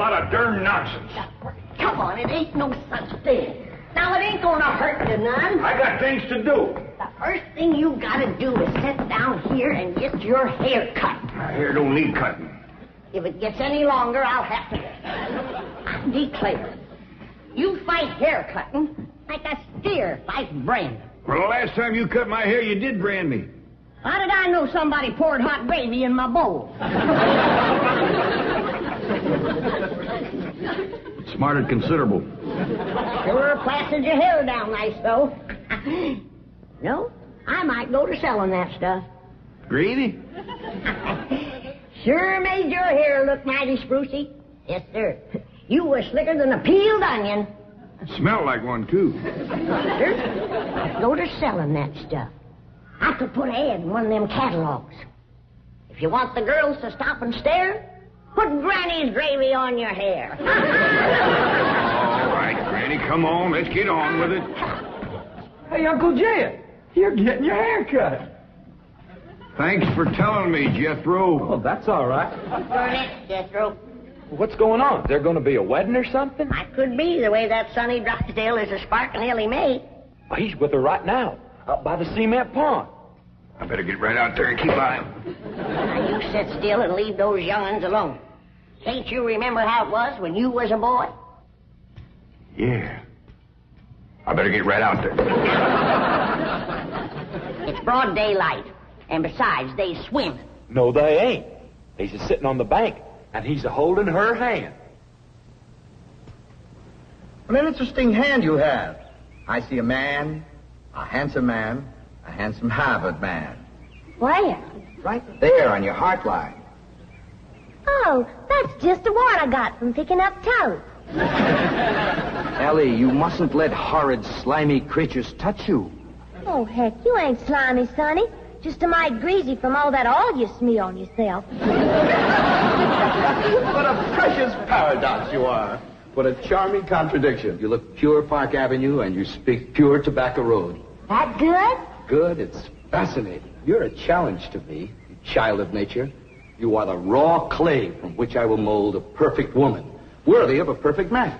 lot of darn nonsense. Come on, it ain't no such thing. Now, it ain't gonna hurt you none. I got things to do. The first thing you gotta do is sit down here and get your hair cut. My hair don't need cutting. If it gets any longer, I'll have to... I declare, you fight hair cutting like a steer fights branding. Well, the last time you cut my hair, you did brand me. How did I know somebody poured hot gravy in my bowl? Smarted considerable. Sure plastered your hair down nice, though. No, I might go to selling that stuff. Greedy? Sure made your hair look mighty sprucey. Yes, sir. You were slicker than a peeled onion. Smelled like one, too. Sir, I'd go to selling that stuff. I could put an ad in one of them catalogs. If you want the girls to stop and stare, put Granny's gravy on your hair. All right, Granny, come on. Let's get on with it. Hey, Uncle Jed, you're getting your hair cut. Thanks for telling me, Jethro. Oh, that's all right. You're next, Jethro. What's going on? Is there going to be a wedding or something? I could be, the way that Sonny Drysdale is a sparking Elly May. Oh, he's with her right now, up by the cement pond. I better get right out there and keep eye. Now, you sit still and leave those young'uns alone. Can't you remember how it was when you was a boy? Yeah. I better get right out there. It's broad daylight. And besides, they swim. No, they ain't. He's just sitting on the bank, and he's a-holding her hand. What an interesting hand you have. I see a man, a handsome Harvard man. Where? Right there on your heart line. Oh, that's just the one I got from picking up toast. Elly, you mustn't let horrid, slimy creatures touch you. Oh, heck, you ain't slimy, Sonny. Just a mite greasy from all that oil you smear on yourself. What a precious paradox you are. What a charming contradiction. You look pure Park Avenue and you speak pure Tobacco Road. That good? Good? It's fascinating. You're a challenge to me, you child of nature. You are the raw clay from which I will mold a perfect woman, worthy of a perfect man.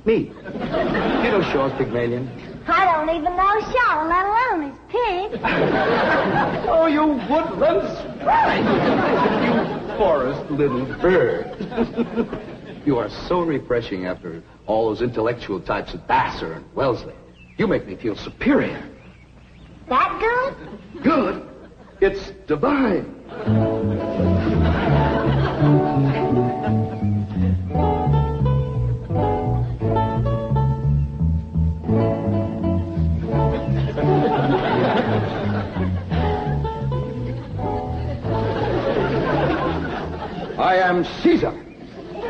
Me. You know Shaw's Pygmalion? I don't even know Shaw, let alone his pig. Oh, you woodland sprite! You forest little bird. You are so refreshing after all those intellectual types of Vassar and Wellesley. You make me feel superior. That good? Good? It's divine. I am Caesar.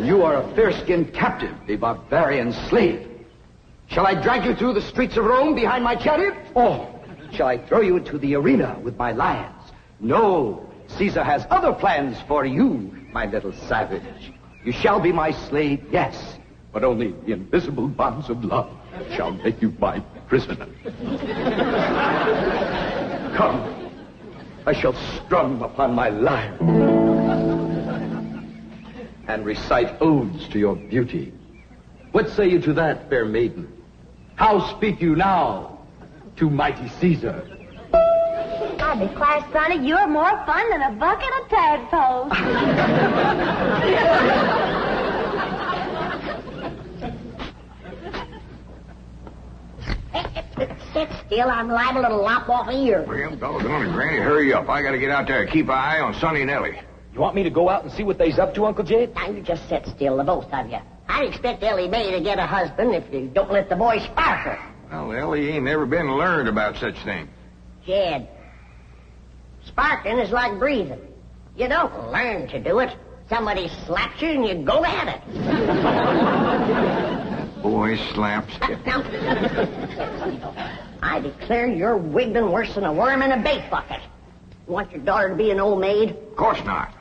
You are a fair-skinned captive, a barbarian slave. Shall I drag you through the streets of Rome behind my chariot? Or shall I throw you into the arena with my lions? No, Caesar has other plans for you, my little savage. You shall be my slave, yes, but only the invisible bonds of love shall make you my prisoner. Come, I shall strum upon my lyre and recite odes to your beauty. What say you to that, fair maiden? How speak you now to mighty Caesar? I declare, Sonny, you're more fun than a bucket of tadpoles. Sit still, I'm liable to lop off a ear. Well, doggone it, Granny, hurry up. I gotta get out there and keep an eye on Sonny and Elly. You want me to go out and see what they's up to, Uncle Jed? Now, you just sit still, the both of you. I expect Elly May to get a husband if you don't let the boy spark her. Well, Elly ain't never been learned about such things. Jed, sparking is like breathing. You don't learn to do it. Somebody slaps you and you go at it. Boy slaps. Now, I declare you're wiggling worse than a worm in a bait bucket. You want your daughter to be an old maid? Of course not.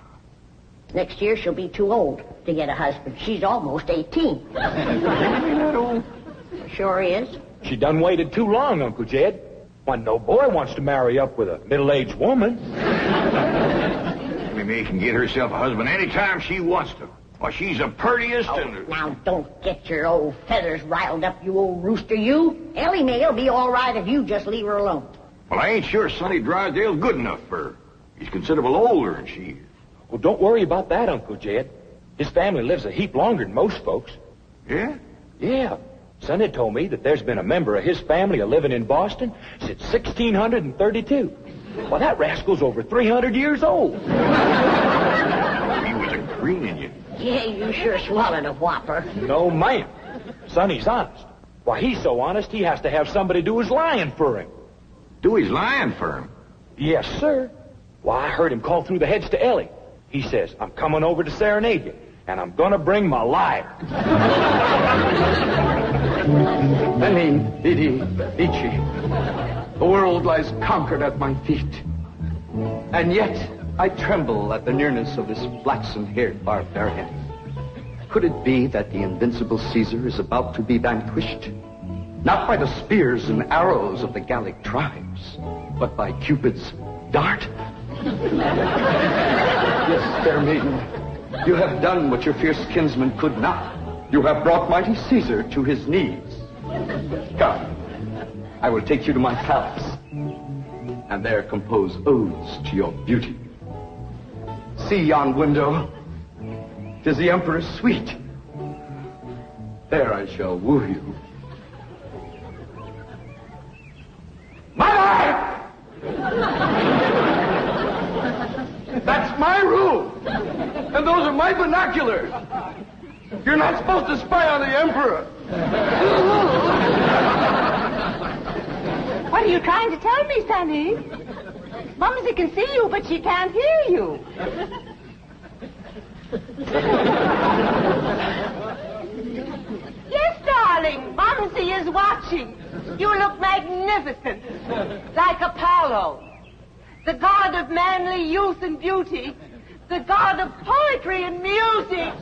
Next year she'll be too old to get a husband. She's almost 18. That old. Sure is. She done waited too long, Uncle Jed. Why, no boy wants to marry up with a middle-aged woman. Elly May can get herself a husband anytime she wants to. Well, she's the purtiest and... Now, don't get your old feathers riled up, you old rooster, you. Elly May'll be all right if you just leave her alone. Well, I ain't sure Sonny Drysdale's good enough for her. He's considerable older than she is. Well, don't worry about that, Uncle Jed. His family lives a heap longer than most folks. Yeah? Yeah. Sonny told me that there's been a member of his family living in Boston since 1632. Well, that rascal's over 300 years old. He was a greening you. Yeah, you sure swallowed a whopper. No, ma'am. Sonny's honest. Why, he's so honest he has to have somebody do his lying for him. Do his lying for him? Yes, sir. Why, I heard him call through the hedge to Elly. He says, I'm coming over to serenade you, and I'm gonna bring my liar. Beni, vidi, vici. The world lies conquered at my feet. And yet, I tremble at the nearness of this flaxen-haired barbarian. Could it be that the invincible Caesar is about to be vanquished? Not by the spears and arrows of the Gallic tribes, but by Cupid's dart? Yes, fair maiden, you have done what your fierce kinsman could not. You have brought mighty Caesar to his knees. Come, I will take you to my palace, and there compose odes to your beauty. See yon window. 'Tis the Emperor's suite. There I shall woo you. Mother! That's my room, and those are my binoculars. You're not supposed to spy on the Emperor. What are you trying to tell me, Sonny? Mumsy can see you, but she can't hear you. Yes, darling, Mumsy is watching. You look magnificent, like Apollo, the god of manly youth and beauty, the god of poetry and music.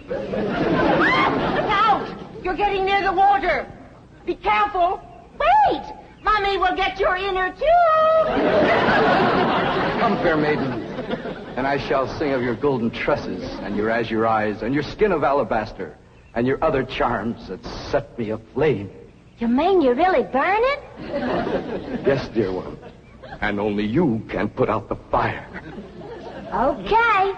Look out! You're getting near the water. Be careful. Wait! Mommy will get your inner tube. Come, fair maiden, and I shall sing of your golden tresses and your azure eyes and your skin of alabaster and your other charms that set me aflame. You mean you really burn it? Yes, dear one, and only you can put out the fire. Okay.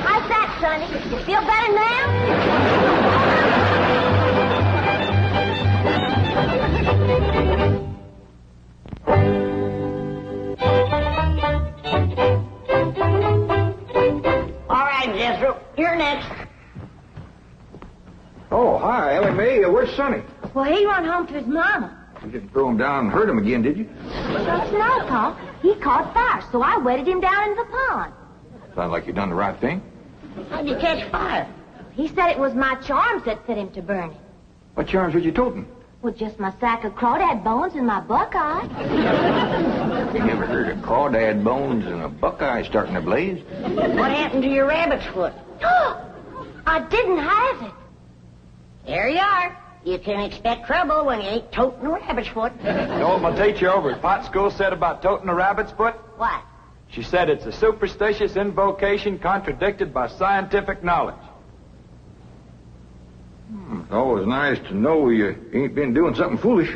How's that, Sonny? You feel better now? All right, Jethro, you're next. Oh, hi, Elly May. Where's Sonny? Well, he run home to his mama. You didn't throw him down and hurt him again, did you? Shucks no, Pop. He caught fire, so I wetted him down in the pond. Sounds like you done the right thing. How'd you catch fire? He said it was my charms that set him to burning. What charms was you toting? Well, just my sack of crawdad bones and my buckeye. You never heard of crawdad bones and a buckeye starting a blaze? What happened to your rabbit's foot? I didn't have it. There you are. You can expect trouble when you ain't toting a rabbit's foot. You know what my teacher over at Pot School said about toting a rabbit's foot? What? She said it's a superstitious invocation contradicted by scientific knowledge. It's always nice to know you ain't been doing something foolish.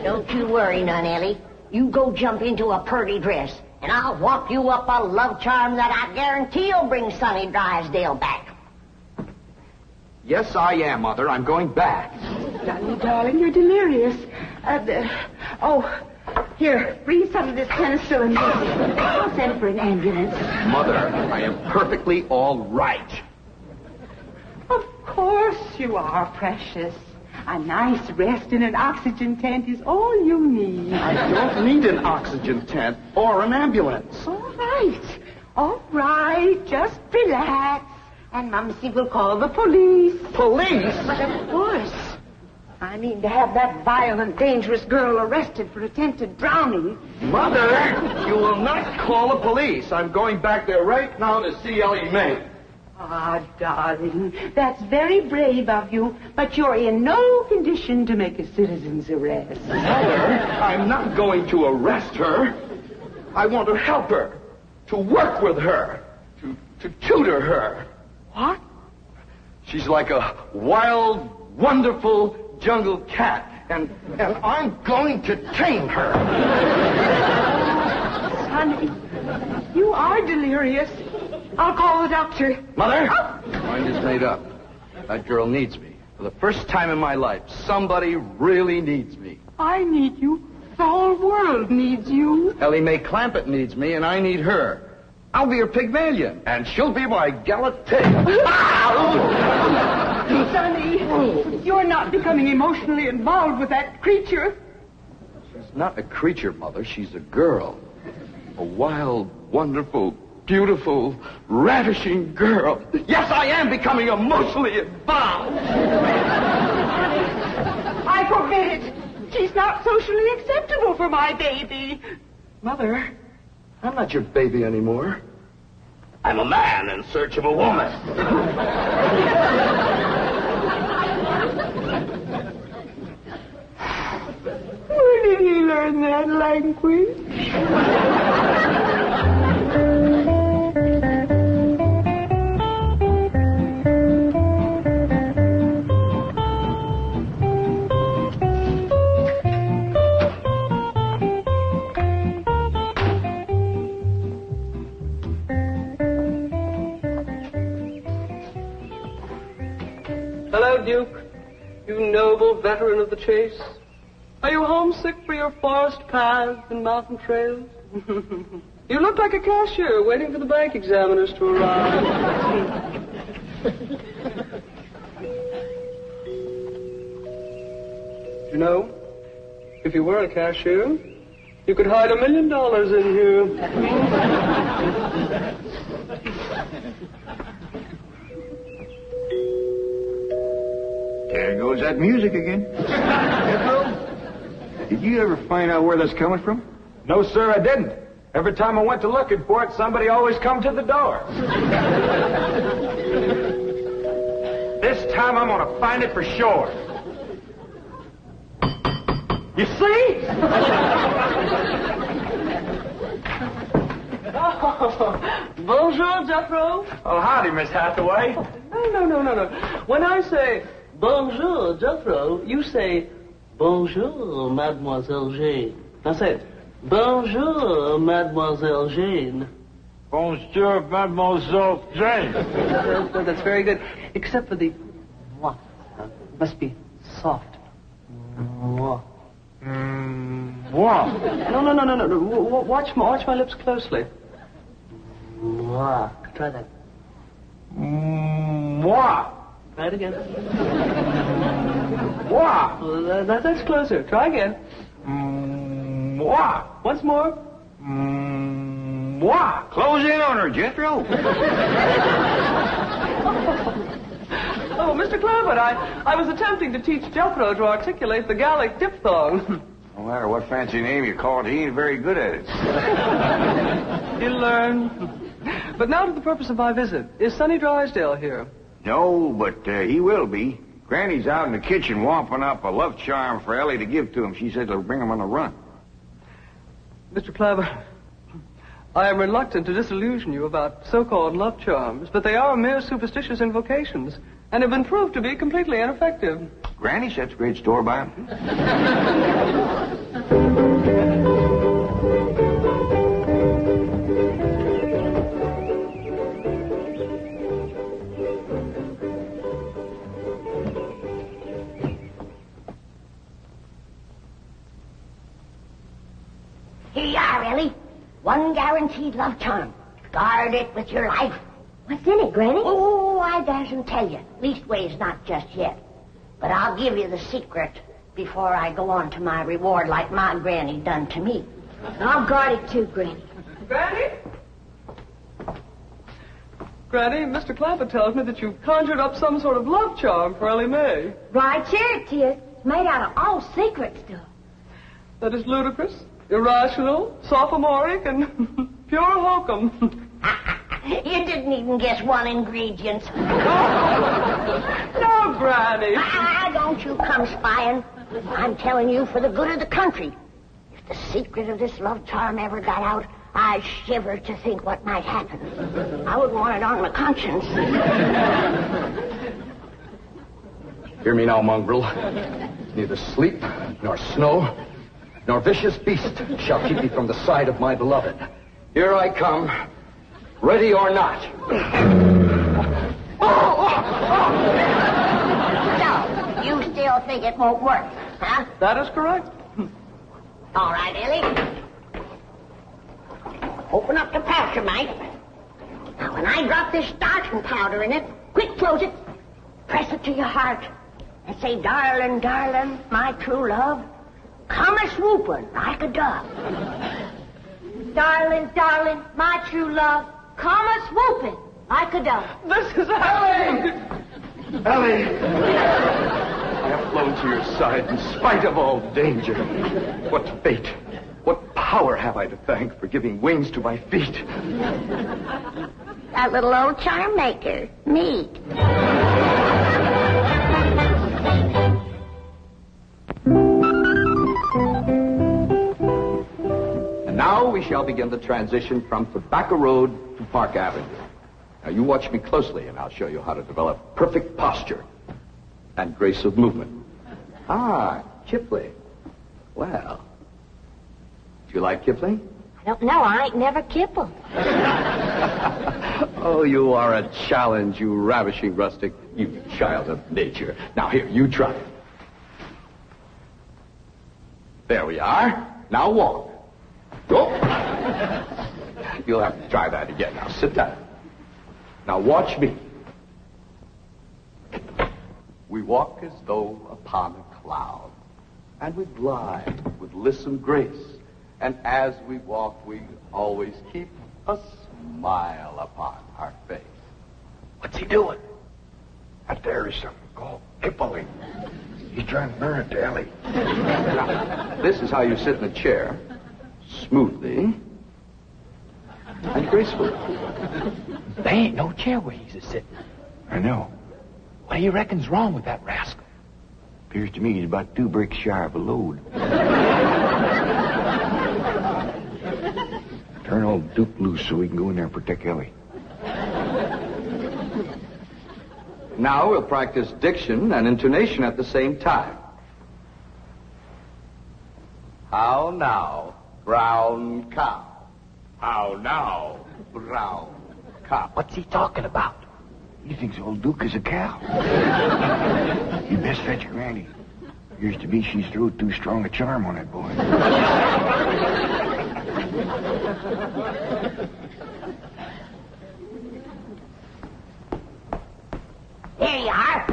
Don't you worry none, Elly. You go jump into a purty dress, and I'll walk you up a love charm that I guarantee'll bring Sonny Drysdale back. Yes, I am, Mother. I'm going back. Sonny, darling, you're delirious. Here, breathe some of this penicillin. I'll send for an ambulance. Mother, I am perfectly all right. Of course you are, precious. A nice rest in an oxygen tent is all you need. I don't need an oxygen tent or an ambulance. All right, just relax. And Mumsy will call the police. Police? But of course. I mean to have that violent, dangerous girl arrested for attempted drowning. Mother, you will not call the police. I'm going back there right now to see Elly May. Ah, darling, that's very brave of you, but you're in no condition to make a citizen's arrest. Mother, I'm not going to arrest her. I want to help her, to work with her, to tutor her. What? She's like a wild, wonderful jungle cat, and I'm going to tame her. Honey, you are delirious. I'll call the doctor. Mother, mind is made up. That girl needs me. For the first time in my life, somebody really needs me. I need you. The whole world needs you. Elly May Clampett needs me, and I need her. I'll be her Pygmalion, and she'll be my gallant pig. Sonny, you're not becoming emotionally involved with that creature. She's not a creature, Mother. She's a girl. A wild, wonderful, beautiful, ravishing girl. Yes, I am becoming emotionally involved. I forbid it. She's not socially acceptable for my baby. Mother, I'm not your baby anymore. I'm a man in search of a woman. Where did he learn that language? Hello, Duke. You noble veteran of the chase. Are you homesick for your forest paths and mountain trails? You look like a cashier waiting for the bank examiners to arrive. You know, if you were a cashier, you could hide $1 million in here. There goes that music again. Jethro, did you ever find out where that's coming from? No, sir, I didn't. Every time I went to looking for it, somebody always come to the door. This time I'm going to find it for sure. You see? Oh, bonjour, Jethro. Oh, howdy, Miss Hathaway. No. When I say bonjour, Jethro, you say bonjour, Mademoiselle Jane. Now say it. Bonjour, Mademoiselle Jane. Bonjour, Mademoiselle Jane. That's very good. Except for the mwah. Must be soft. Mwah. What? No. Watch my lips closely. Mwah. Try that. What? Try it again. What? That's closer. Try again. What? Once more. What? Close in on her, Jethro. Oh, Mr. Clampett, I was attempting to teach Jethro to articulate the Gallic diphthong. No matter what fancy name you call it, he ain't very good at it. He'll learn. But now to the purpose of my visit. Is Sonny Drysdale here? No, but he will be. Granny's out in the kitchen whomping up a love charm for Elly to give to him. She says it'll bring him on a run. Mr. Clampett, I am reluctant to disillusion you about so-called love charms, but they are mere superstitious invocations and have been proved to be completely ineffective. Granny sets great store by him. Here you are, Elly. One guaranteed love charm. Guard it with your life. What's in it, Granny? Oh, I darsn't tell you. Leastways, not just yet. But I'll give you the secret before I go on to my reward like my granny done to me. I'll guard it too, Granny. Granny? Granny, Mr. Clampett tells me that you've conjured up some sort of love charm for Elly May. Right here it is. It's made out of all secret stuff. That is ludicrous, irrational, sophomoric, and pure hokum. You didn't even guess one ingredient. No, Granny. Don't you come spying. I'm telling you for the good of the country. If the secret of this love charm ever got out, I shiver to think what might happen. I wouldn't want it on my conscience. Hear me now, mongrel. Neither sleep, nor snow, nor vicious beast shall keep me from the side of my beloved. Here I come, ready or not. So, you still think it won't work, huh? That is correct. All right, Elly. Open up the pouch, mate. Now, when I drop this starching powder in it, quick close it, press it to your heart, and say, darling, darling, my true love, come a-swooping like a dove. Darling, darling, my true love, come a-swooping like a dove. This is Elly! Elly! I have flown to your side in spite of all danger. What fate, what power have I to thank for giving wings to my feet? That little old charm maker, me. And now we shall begin the transition from Tobacco Road to Park Avenue. Now you watch me closely and I'll show you how to develop perfect posture and grace of movement. Ah, Kipling. Well, do you like Kipling? I don't know. I ain't never kippled. Oh, you are a challenge, you ravishing rustic, you child of nature. Now here, you try it. There we are. Now walk. Go. You'll have to try that again. Now sit down. Now watch me. We walk as though upon a cloud, and we glide with lissom grace. And as we walk, we always keep a smile upon our face. What's he doing? Out there is something called Kipling. He's trying to burn it to Elly. Now, this is how you sit in a chair, smoothly and gracefully. There ain't no chair where he's a-sitting. I know. What do you reckon's wrong with that rascal? Appears to me he's about 2 bricks shy of a load. Turn old Duke loose so we can go in there and protect Elly. Now we'll practice diction and intonation at the same time. How now, brown cow? How now, brown cow? What's he talking about? He thinks old Duke is a cow. You best fetch Granny. Appears to be she's threw too strong a charm on that boy. There you are.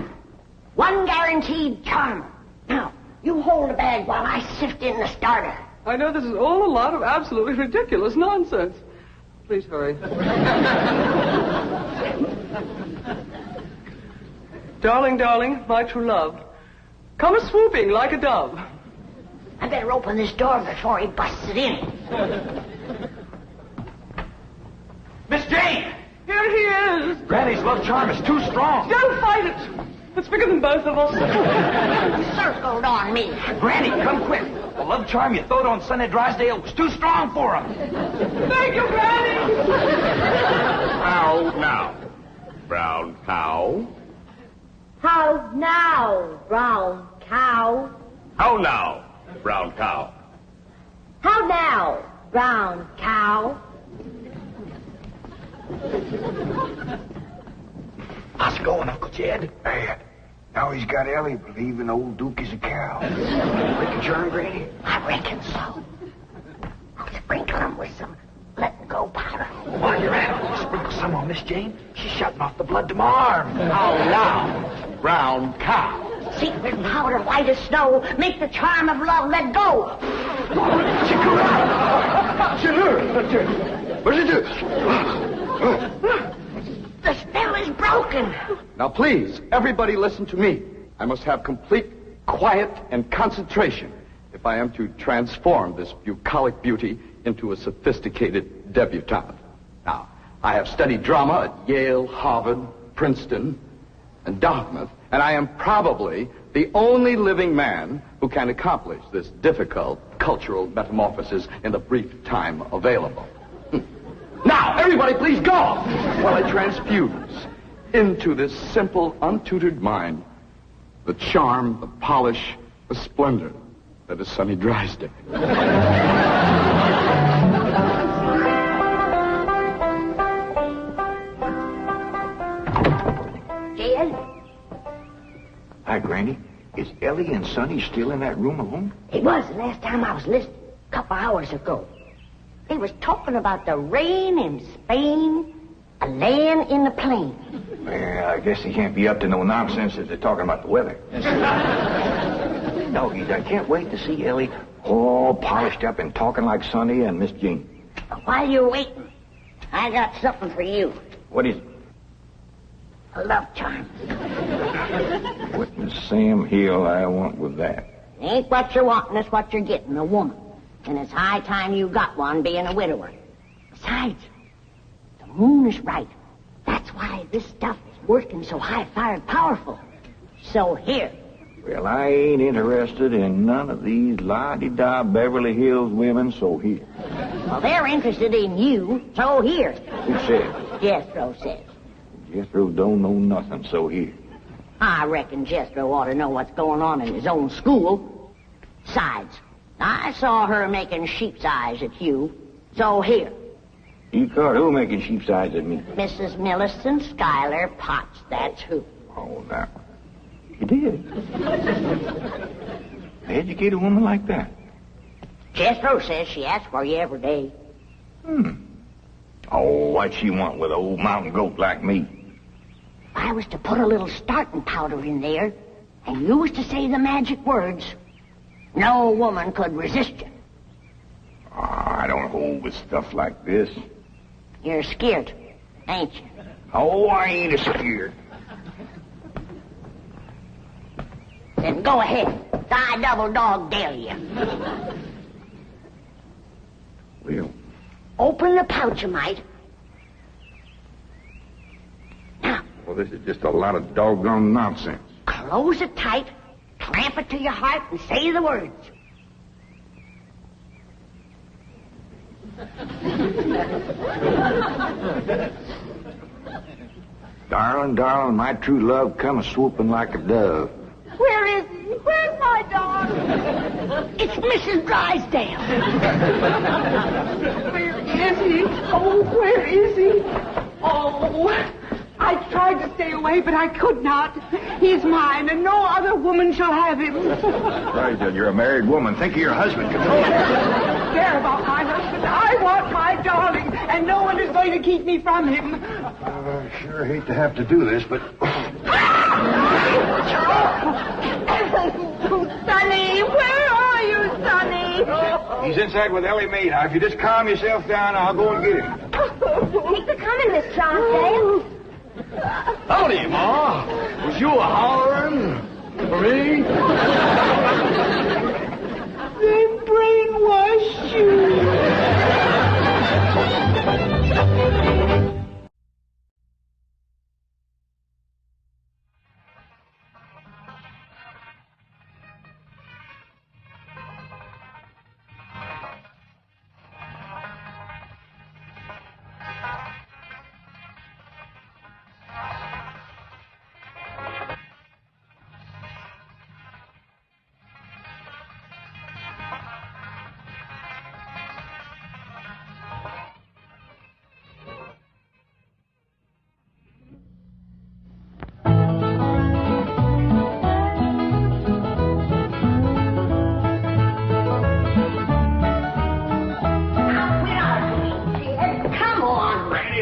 One guaranteed charmer. Now, you hold the bag while I sift in the starter. I know this is all a lot of absolutely ridiculous nonsense. Please hurry. Darling, darling, my true love, come a-swooping like a dove. I better open this door before he busts it in. Miss Jane! Here he is. Granny's love charm is too strong. Don't fight it. It's bigger than both of us. Circled on me. Granny, come quick. The love charm you throwed on Sonny Drysdale was too strong for him. Thank you, Granny. How now, brown cow? How now, brown cow? How now, brown cow? How now, brown cow? How's it going, Uncle Jed? Bad. Now he's got Elly believing old Duke is a cow. Like a charm, Granny? I reckon so. I'll sprinkle him with some let-go powder. While you're at it, sprinkle some on Miss Jane. She's shutting off the blood to my arm. How now, brown cow? Secret powder white as snow. Make the charm of love let go. The spell is broken. Now please, everybody listen to me. I must have complete quiet and concentration if I am to transform this bucolic beauty into a sophisticated debutante. Now, I have studied drama at Yale, Harvard, Princeton, and Dartmouth, and I am probably the only living man who can accomplish this difficult cultural metamorphosis in the brief time available. Now, everybody please go while I transfuse into this simple, untutored mind the charm, the polish, the splendor that is Sonny Drysdale. Jed? Hi, Granny. Is Elly and Sonny still in that room alone? It was the last time I was listening, a couple hours ago. They was talking about the rain in Spain, a land in the plain. Well, I guess they can't be up to no nonsense if they're talking about the weather. Doggies, I can't wait to see Elly all polished up and talking like Sonny and Miss Jane. While you're waiting, I got something for you. What is it? A love charm. What in Sam Hill I want with that? Ain't what you're wanting, it's what you're getting, a woman. And it's high time you got one, being a widower. Besides, the moon is right. That's why this stuff is working so high-fired powerful. So here. Well, I ain't interested in none of these la-di-da Beverly Hills women, so here. Well, they're interested in you, so here. Who says? Jethro says. Jethro don't know nothing, so here. I reckon Jethro ought to know what's going on in his own school. Besides, I saw her making sheep's eyes at you, so here. You caught who making sheep's eyes at me? Mrs. Millicent Schuyler Potts, that's who. Oh, now. You did? Educate a woman like that? Jethro says she asks for you every day. Oh, what she want with an old mountain goat like me? If I was to put a little starting powder in there, and you was to say the magic words, no woman could resist you. Oh, I don't hold with stuff like this. You're scared, ain't you? Oh, I ain't scared. Then go ahead. I double dog dare you. Well, Open the pouch, you might. Now, well, this is just a lot of doggone nonsense. close it tight, clamp it to your heart, and say the words. Darling, darling, my true love come a-swooping like a dove. Where is he? Where's my dog? It's Mrs. Drysdale. Where is he? Oh, where is he? Oh, I tried to stay away, but I could not. He's mine, and no other woman shall have him. Drysdale, you're a married woman. Think of your husband. Care about my husband. I want my darling, and no one is going to keep me from him. I sure hate to have to do this, but... Sonny, where are you, Sonny? He's inside with Elly Mae. Now, if you just calm yourself down, I'll go and get him. Thanks for coming, Miss Drysdale. Howdy, Ma. Was you a-hollering for me? They brainwashed you.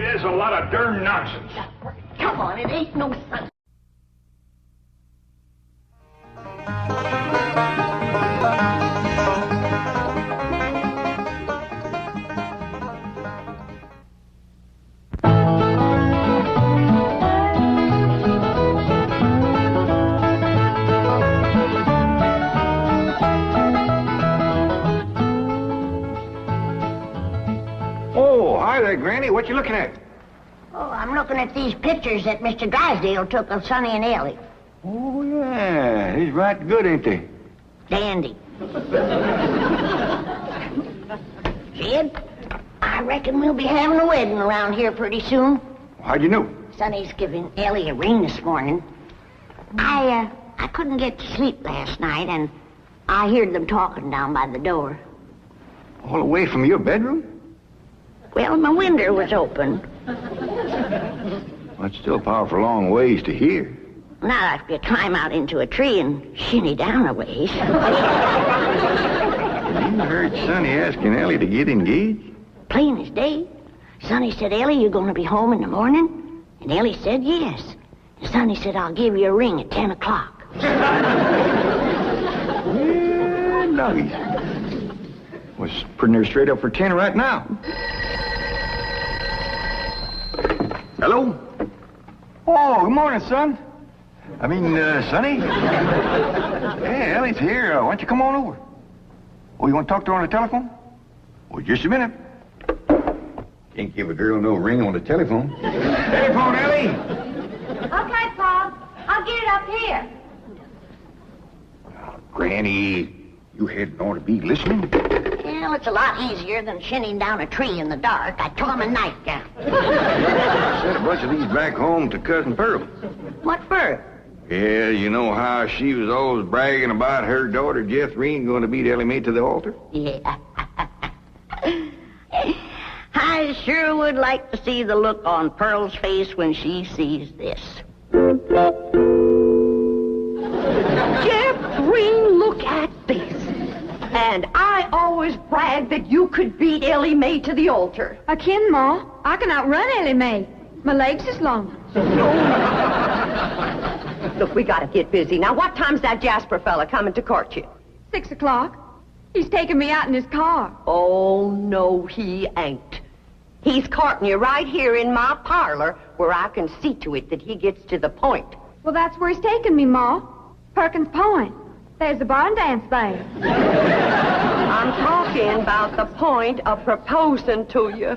There's a lot of darn nonsense. Come on, it ain't no sense. Oh, hi there, Granny. What you looking at? I'm looking at these pictures that Mr. Drysdale took of Sonny and Elly. Oh, yeah. He's right good, ain't they? Dandy. Jed, I reckon we'll be having a wedding around here pretty soon. How'd you know? Sonny's giving Elly a ring this morning. I couldn't get to sleep last night, and I heard them talking down by the door. All the way from your bedroom? Well, my window was open. That's still a powerful long ways to hear. Now I have to climb out into a tree and shinny down a ways. You heard Sonny asking Elly to get engaged? Plain as day. Sonny said, Elly, you going to be home in the morning? And Elly said, yes. And Sonny said, I'll give you a ring at 10 o'clock. Yeah, nuggies. Was putting her straight up for 10 right now. Hello? Oh, good morning, son. Sonny? Hey, Elly's here. Why don't you come on over? Oh, you want to talk to her on the telephone? Well, just a minute. Can't give a girl no ring on the telephone. Telephone, Elly! Okay, Pa. I'll get it up here. Oh, Granny, you hadn't ought to be listening. Well, it's a lot easier than shinning down a tree in the dark. I told him a nightgown. Sent a bunch of these back home to Cousin Pearl. What for? Yeah, you know how she was always bragging about her daughter, Jeth'rene, going to beat Elly Mae to the altar? Yeah. I sure would like to see the look on Pearl's face when she sees this. Jeth'rene, look at this. And I always bragged that you could beat Elly Mae to the altar. I can, Ma. I can outrun Elly Mae. My legs is long. Look, we gotta get busy. Now, what time's that Jasper fella coming to court you? 6 o'clock. He's taking me out in his car. Oh, no, he ain't. He's courting you right here in my parlor where I can see to it that he gets to the point. Well, that's where he's taking me, Ma. Perkins Point. There's the barn dance there. I'm talking about the point of proposing to you.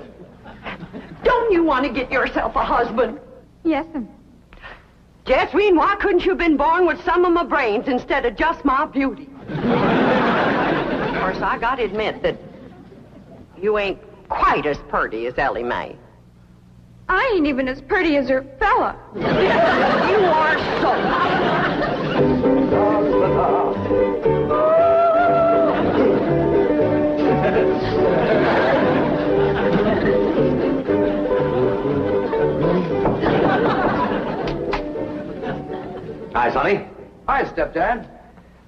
Don't you want to get yourself a husband? Yes, sir. Jeth'rene, why couldn't you have been born with some of my brains instead of just my beauty? Of course, I gotta admit that you ain't quite as pretty as Elly Mae. I ain't even as pretty as her fella. You are so... Hi, Sonny. Hi, stepdad.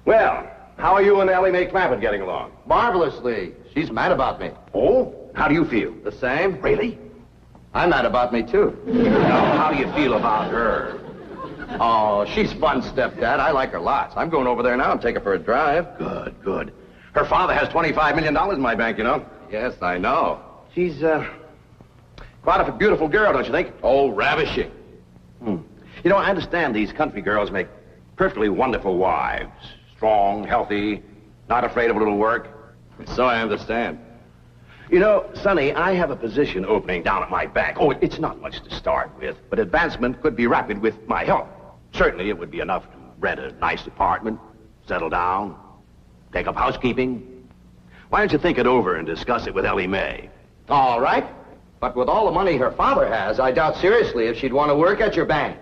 Well, how are you and Elly Mae Clampett getting along? Marvelously. She's mad about me. Oh? How do you feel? The same? Really? I'm mad about me, too. Now, how do you feel about her? Oh, she's fun, stepdad. I like her lots. I'm going over there now and take her for a drive. Good, good. Her father has $25 million in my bank, you know. Yes, I know. She's, quite a beautiful girl, don't you think? Oh, ravishing. You know, I understand these country girls make perfectly wonderful wives. Strong, healthy, not afraid of a little work. So I understand. You know, Sonny, I have a position opening down at my back. Oh, it's not much to start with, but advancement could be rapid with my help. Certainly it would be enough to rent a nice apartment, settle down, take up housekeeping. Why don't you think it over and discuss it with Elly Mae? All right. But with all the money her father has, I doubt seriously if she'd want to work at your bank.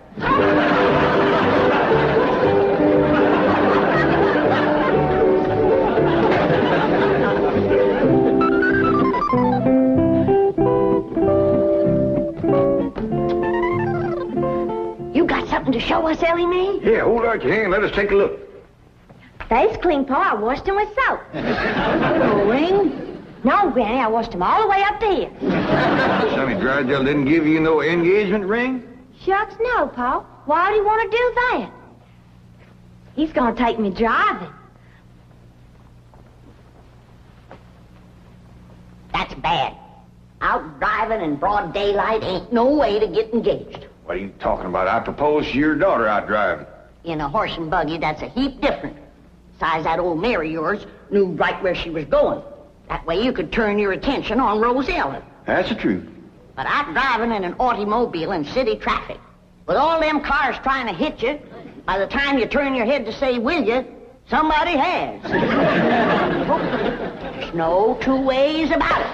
You got something to show us, Elly Mae? Yeah, hold out your hand. Let us take a look. That's clean, Pa. I washed them with soap. No ring? No, Granny, I washed them all the way up to here. Sonny Drysdale didn't give you no engagement ring? Shucks, no, Pa. Why would he want to do that? He's going to take me driving. That's bad. Out driving in broad daylight ain't no way to get engaged. What are you talking about? I proposed to your daughter out driving. In a horse and buggy, that's a heap different. Besides, that old mare of yours knew right where she was going. That way you could turn your attention on Rosella. That's the truth. But I'm driving in an automobile in city traffic. With all them cars trying to hit you, by the time you turn your head to say, will you, somebody has. There's no two ways about it.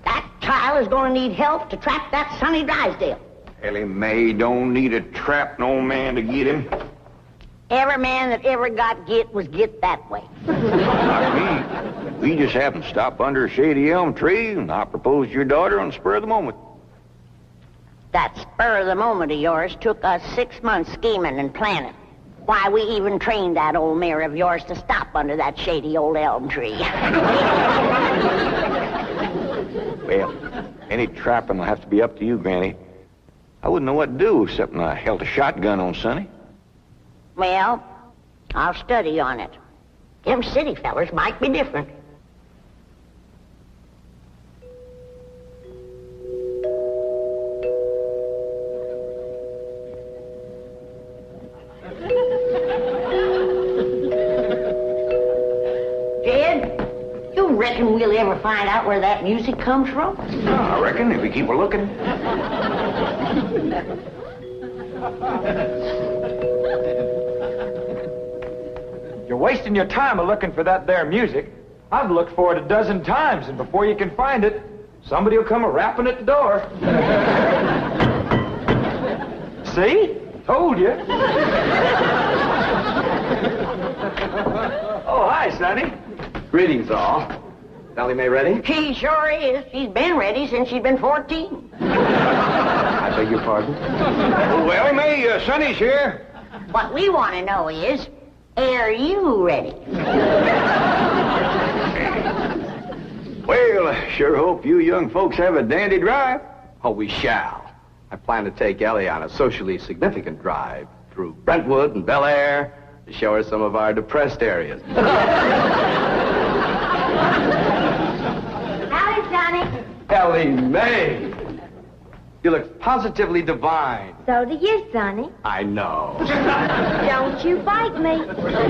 That child is going to need help to trap that Sonny Drysdale. Elly May don't need to trap no man to get him. Every man that ever got get was get that way. Not me. We just happened to stop under a shady elm tree, and I proposed to your daughter on the spur of the moment. That spur of the moment of yours took us 6 months scheming and planning. Why, we even trained that old mare of yours to stop under that shady old elm tree. Well, any trapping will have to be up to you, Granny. I wouldn't know what to do except when I held a shotgun on Sonny. Well, I'll study on it. Them city fellers might be different. Jed, you reckon we'll ever find out where that music comes from? I reckon if we keep a looking. You're wasting your time looking for that there music. I've looked for it a dozen times, and before you can find it, somebody will come a-rapping at the door. See? Told you. Oh, hi, Sonny. Greetings, all. Elly May ready? She sure is. She's been ready since she's been 14. I beg your pardon? Oh, Elly May, Sonny's here. What we want to know is, are you ready? Well, I sure hope you young folks have a dandy drive. Oh, we shall. I plan to take Elly on a socially significant drive through Brentwood and Bel Air to show her some of our depressed areas. Howdy, Sonny. Elly May! You look positively divine. So do you, Sonny. I know. Don't you bite me.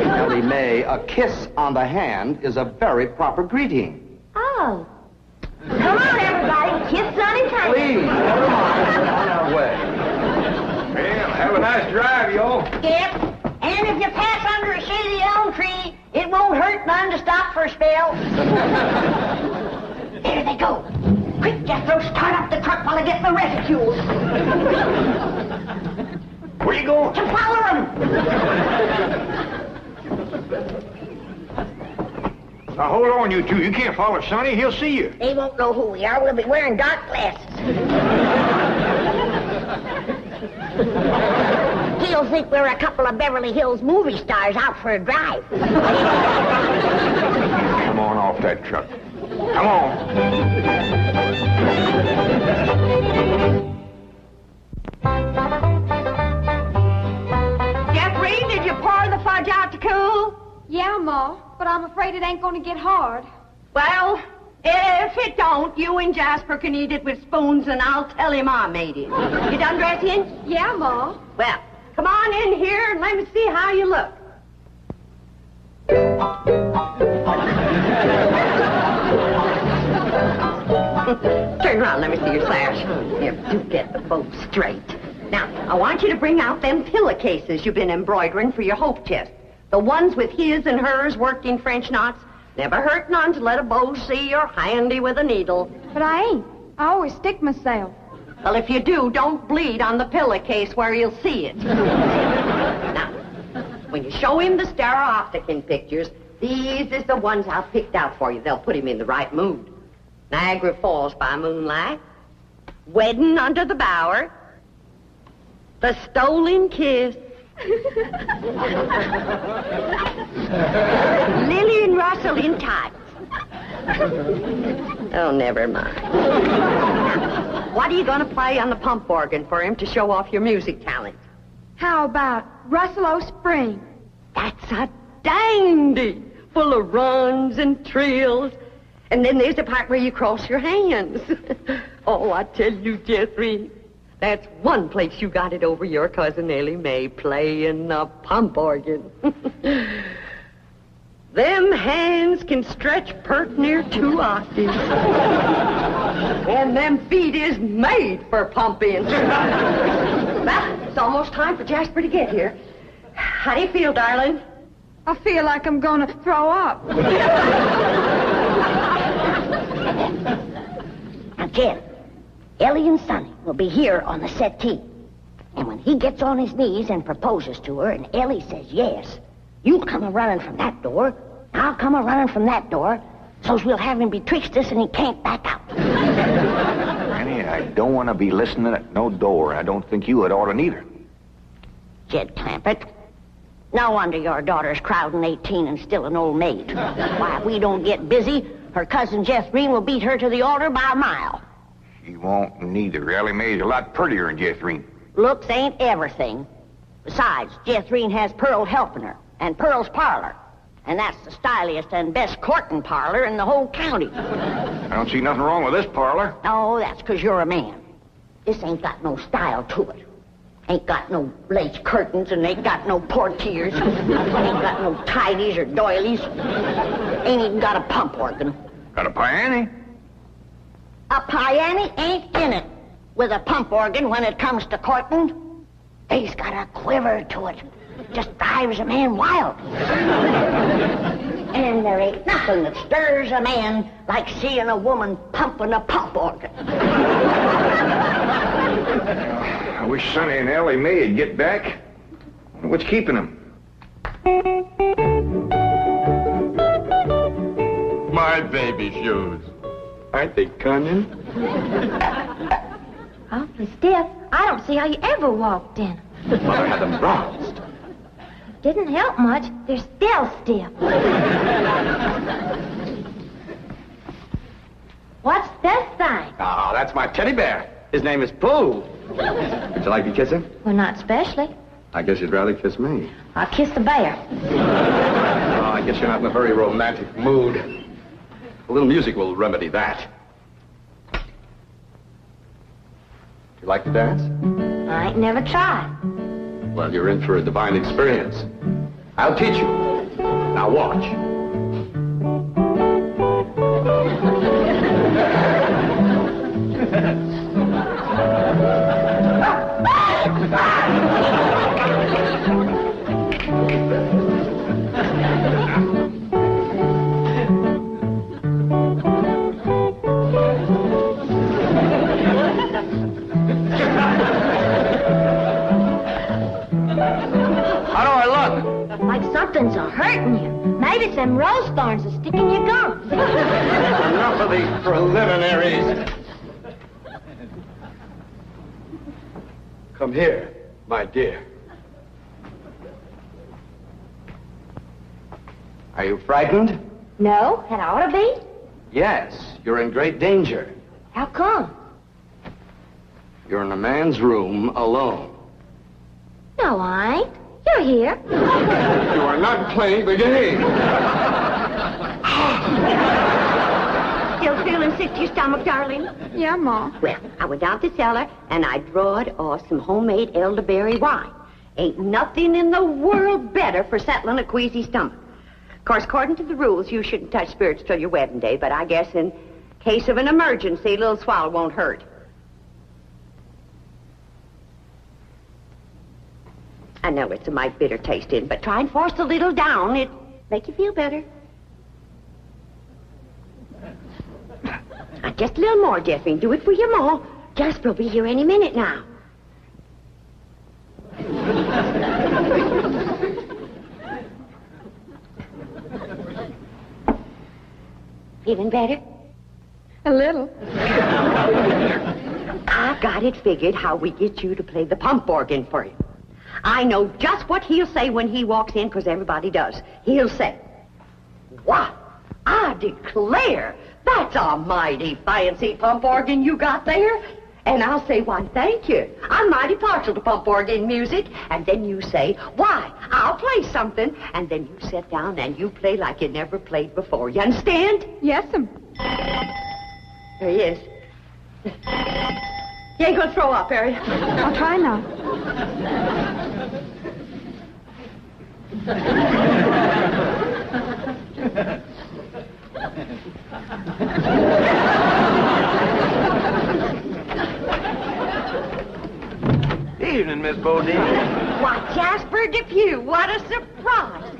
Elly May, a kiss on the hand is a very proper greeting. Oh. Come on, everybody. Kiss Sonny tight. Please, never mind. We're on our way. Well, have a nice drive, y'all. Yep. And if you pass under a shady elm tree, it won't hurt none to stop for a spell. There they go. Quick, Jethro, start up the truck while I get the reticule. Where you going? To follow them. Now, hold on, you two. You can't follow Sonny. He'll see you. They won't know who we are. We'll be wearing dark glasses. He'll think we're a couple of Beverly Hills movie stars out for a drive. Come on off that truck. Come on. Jeffrey, did you pour the fudge out to cool? Yeah, Ma, but I'm afraid it ain't gonna get hard. Well, if it don't, you and Jasper can eat it with spoons, and I'll tell him I made it. You done dressing? Yeah, Ma. Well, come on in here and let me see how you look. Turn around, let me see your sash. Here, do get the bow straight. Now, I want you to bring out them pillowcases you've been embroidering for your hope chest. The ones with his and hers worked in French knots. Never hurt none to let a beau see you're handy with a needle. But I ain't. I always stick myself. Well, if you do, don't bleed on the pillowcase where you'll see it. Now, when you show him the stereopticon pictures, these is the ones I've picked out for you. They'll put him in the right mood. Niagara Falls by moonlight, Wedding under the Bower, The Stolen Kiss, Lily and Russell in tights. Oh, never mind. Now, what are you going to play on the pump organ for him to show off your music talent? How about Russell O'Spring? That's a dandy, full of runs and trills. And then there's the part where you cross your hands. Oh, I tell you, Jeffrey, that's one place you got it over your cousin Elly May, playing the pump organ. Them hands can stretch pert near 2 octaves. And them feet is made for pumping. Well, it's almost time for Jasper to get here. How do you feel, darling? I feel like I'm gonna throw up. Now, Jed, Elly and Sonny will be here on the settee. And when he gets on his knees and proposes to her, and Elly says yes, you'll come a-running from that door, I'll come a-running from that door, so's we'll have him betwixt us and he can't back out. Annie, I don't want to be listening at no door. I don't think you would ought to neither. Jed Clampett, no wonder your daughter's crowding 18 and still an old maid. Why, if we don't get busy, her cousin Jeth'rene will beat her to the altar by a mile. She won't neither. Elly Mae's a lot prettier than Jeth'rene. Looks ain't everything. Besides, Jeth'rene has Pearl helping her, and Pearl's parlor. And that's the styliest and best courting parlor in the whole county. I don't see nothing wrong with this parlor. Oh, that's 'cause you're a man. This ain't got no style to it. Ain't got no lace curtains and ain't got no portiers. Ain't got no tidies or doilies. Ain't even got a pump organ. Got a piano? A piano ain't in it with a pump organ when it comes to courting. They's got a quiver to it. Just drives a man wild. And there ain't nothing that stirs a man like seeing a woman pumping a pump organ. I wish Sonny and Elly Mae'd get back. Wonder what's keeping them? My baby shoes. Aren't they cunning? Awfully stiff. I don't see how you ever walked in. Mother had them bronzed. Didn't help much. They're still stiff. What's this thing? Oh, that's my teddy bear. His name is Pooh. Would you like to kiss him? Well, not especially. I guess you'd rather kiss me. I'll kiss the bear. Oh, I guess you're not in a very romantic mood. A little music will remedy that. Would you like to dance? I ain't never tried. Well, you're in for a divine experience. I'll teach you. Now watch. Like something's a-hurting you. Maybe some rose thorns are sticking your gums. Enough of these preliminaries. Come here, my dear. Are you frightened? No, that ought to be. Yes, you're in great danger. How come? You're in a man's room alone. No, I ain't. You're here. You are not playing the game. Still feeling sick to your stomach, darling? Yeah, Ma. Well, I went down to the cellar and I drawed off some homemade elderberry wine. Ain't nothing in the world better for settling a queasy stomach. Of course, according to the rules, you shouldn't touch spirits till your wedding day, but I guess in case of an emergency, a little swallow won't hurt. I know it's a mite bitter tasting, but try and force a little down. It'll make you feel better. Just a little more, Jeffrey. Do it for your ma. Jasper will be here any minute now. Feeling better? A little. I got it figured how we get you to play the pump organ for him. I know just what he'll say when he walks in, because everybody does. He'll say, "Wow, I declare, that's a mighty fancy pump organ you got there." And I'll say, "Why, thank you. I'm mighty partial to pump organ music." And then you say, "Why, I'll play something." And then you sit down and you play like you never played before. You understand? Yes'm. There he is. You ain't gonna throw up, are you? I'll try now. Miss Bodine. Why, Jasper Depew, what a surprise.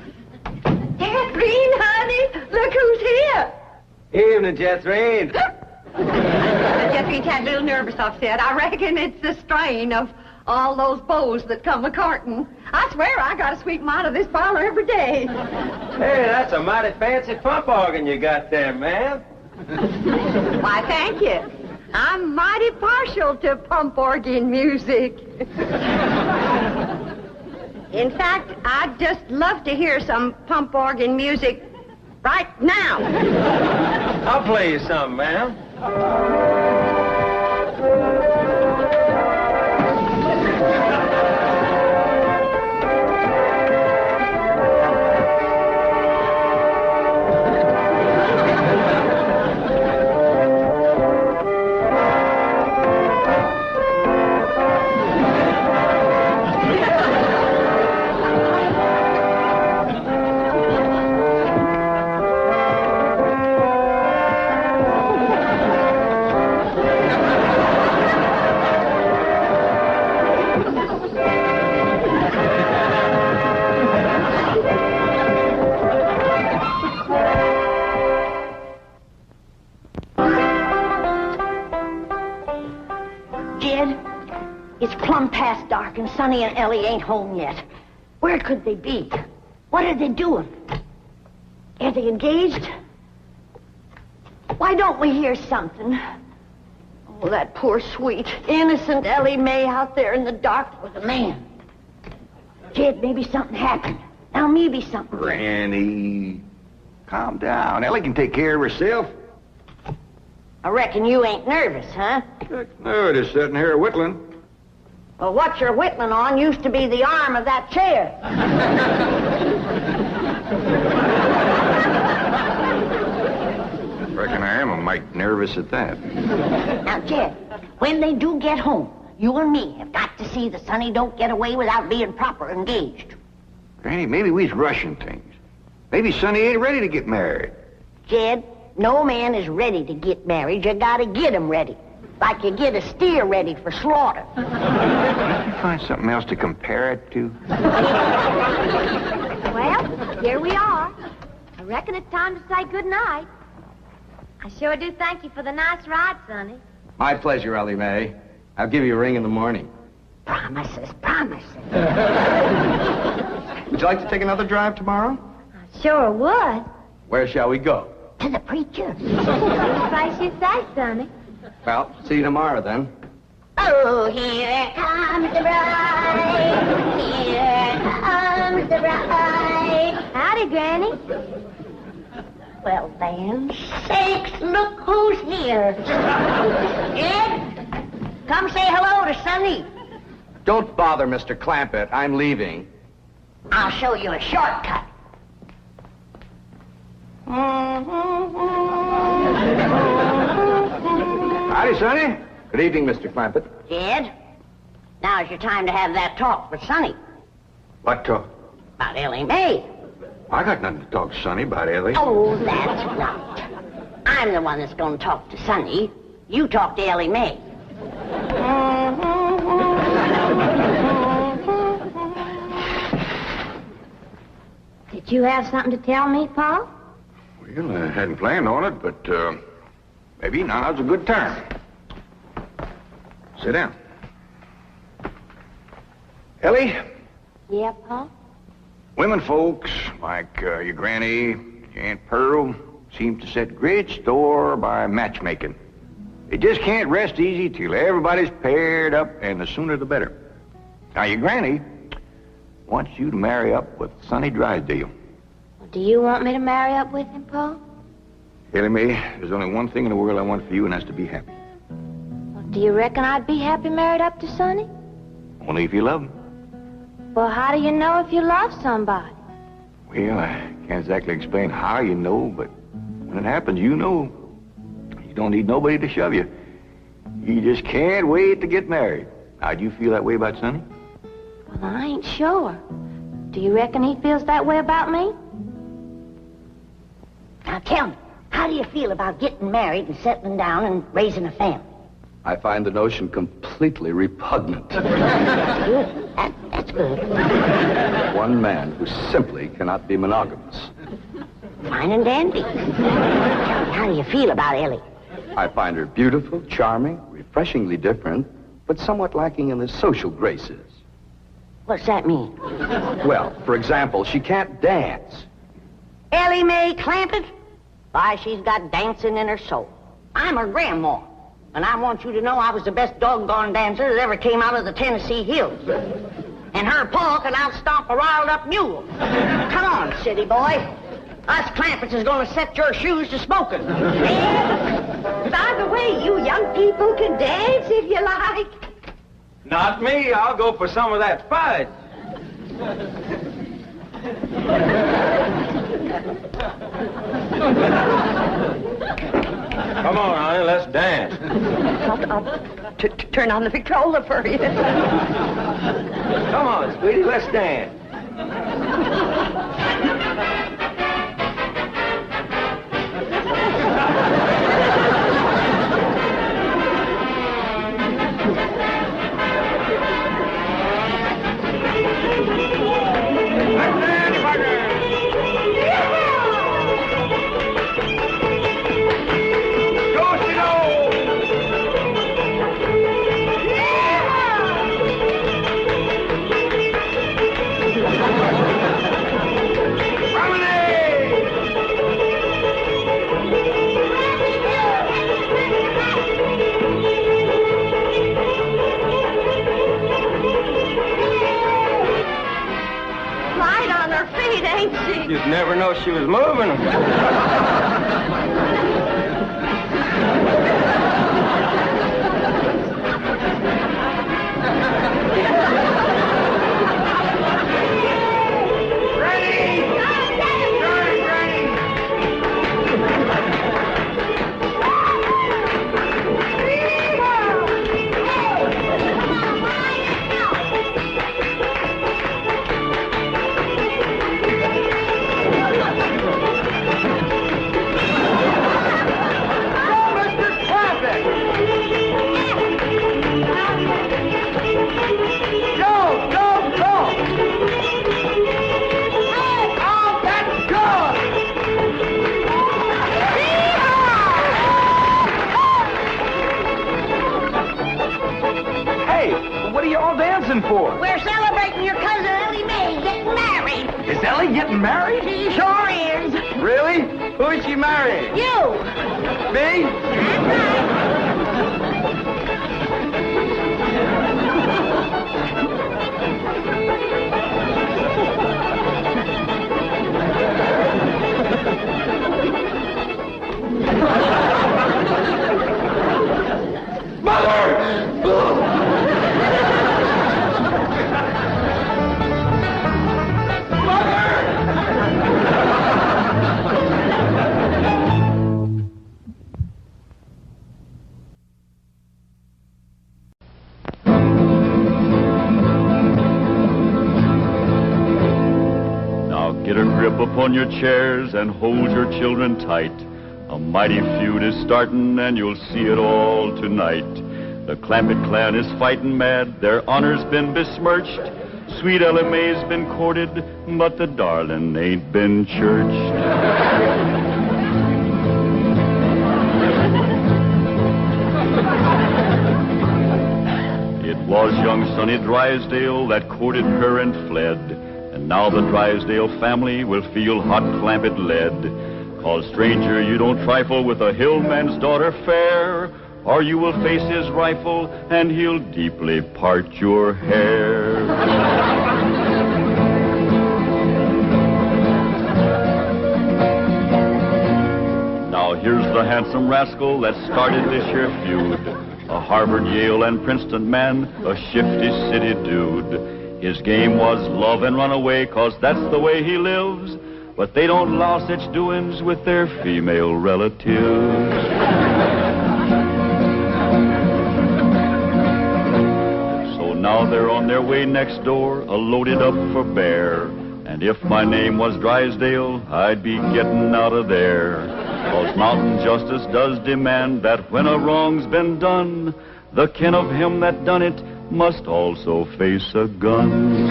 Catherine, honey, look who's here. Evening, Jethrine. Jathrine's had a little nervous upset. I reckon it's the strain of all those beaux that come a-courting. I swear I got to sweep them out of this parlor every day. Hey, that's a mighty fancy pump organ you got there, ma'am. Why, thank you. I'm mighty partial to pump organ music. In fact, I'd just love to hear some pump organ music right now. I'll play you some, ma'am. And Sonny and Elly ain't home yet. Where could they be? What are they doing? Are they engaged? Why don't we hear something? Oh, that poor, sweet, innocent Elly May out there in the dark with a man. Jed, maybe something happened. Now maybe something. Granny, calm down. Elly can take care of herself. I reckon you ain't nervous, huh? No, just sitting here whittling. Well, what you're whittling on used to be the arm of that chair. Reckon I am a mite nervous at that. Now, Jed, when they do get home, you and me have got to see that Sonny don't get away without being proper engaged. Granny, maybe we's rushing things. Maybe Sonny ain't ready to get married. Jed, no man is ready to get married. You gotta get him ready. Like you get a steer ready for slaughter. Can't you find something else to compare it to? Well, here we are. I reckon it's time to say good night. I sure do thank you for the nice ride, Sonny. My pleasure, Elly May. I'll give you a ring in the morning. Promises, promises. Would you like to take another drive tomorrow? I sure would. Where shall we go? To the preacher. Any place you say, Sonny. Well, see you tomorrow, then. Oh, here comes the bride. Here comes the bride. Howdy, Granny. Well, then, sakes, look who's here. Ed, come say hello to Sonny. Don't bother, Mr. Clampett. I'm leaving. I'll show you a shortcut. Howdy, Sonny. Good evening, Mr. Clampett. Jed, now's your time to have that talk with Sonny. What talk? About Elly May. I got nothing to talk to Sonny about, Elly. Oh, that's right. I'm the one that's going to talk to Sonny. You talk to Elly May. Did you have something to tell me, Paul? Well, I hadn't planned on it, but maybe now's a good time. Sit down. Elly, Yeah, Paul? women folks like your granny, your Aunt Pearl, seem to set great store by matchmaking. They just can't rest easy till everybody's paired up, and the sooner the better. Now, your granny wants you to marry up with Sonny Drysdale. Well, do you want me to marry up with him, Paul? Elly May, there's only one thing in the world I want for you, and that's to be happy. Well, do you reckon I'd be happy married up to Sonny? Only if you love him. Well, how do you know if you love somebody? Well, I can't exactly explain how you know, but when it happens, you know. You don't need nobody to shove you. You just can't wait to get married. Now, do you feel that way about Sonny? Well, I ain't sure. Do you reckon he feels that way about me? Now, tell me, how do you feel about getting married and settling down and raising a family? I find the notion completely repugnant. Good. That's good. One man who simply cannot be monogamous. Fine and dandy. How do you feel about Elly? I find her beautiful, charming, refreshingly different, but somewhat lacking in the social graces. What's that mean? Well, for example, she can't dance. Elly Mae Clampett? Why, she's got dancing in her soul. I'm her grandma, and I want you to know I was the best doggone dancer that ever came out of the Tennessee hills. And her paw can outstomp a riled-up mule. Come on, city boy. Us Clampetts is going to set your shoes to smoking. And, by the way, you young people can dance if you like. Not me. I'll go for some of that fudge. Come on, honey, let's dance. I'll turn on the Victrola for you. Come on, sweetie, let's dance. You'd never know she was moving them. For? We're celebrating your cousin Elly Mae getting married. Is Elly getting married? She sure is. Really? Who is she marrying? You. Me? That's right. Mother! Upon your chairs and hold your children tight. A mighty feud is starting and you'll see it all tonight. The Clampett clan is fighting mad, their honor's been besmirched. Sweet Elly Mae's been courted, but the darling ain't been churched. It was young Sonny Drysdale that courted her and fled. And now the Drysdale family will feel hot Clampett lead. 'Cause stranger, you don't trifle with a hillman's daughter fair, or you will face his rifle and he'll deeply part your hair. Now here's the handsome rascal that started this here feud. A Harvard, Yale, and Princeton man, a shifty city dude. His game was love and run away, 'cause that's the way he lives. But they don't allow such doings with their female relatives. So now they're on their way next door, loaded up for Baer. And if my name was Drysdale, I'd be getting out of there. 'Cause mountain justice does demand that when a wrong's been done, the kin of him that done it must also face a gun.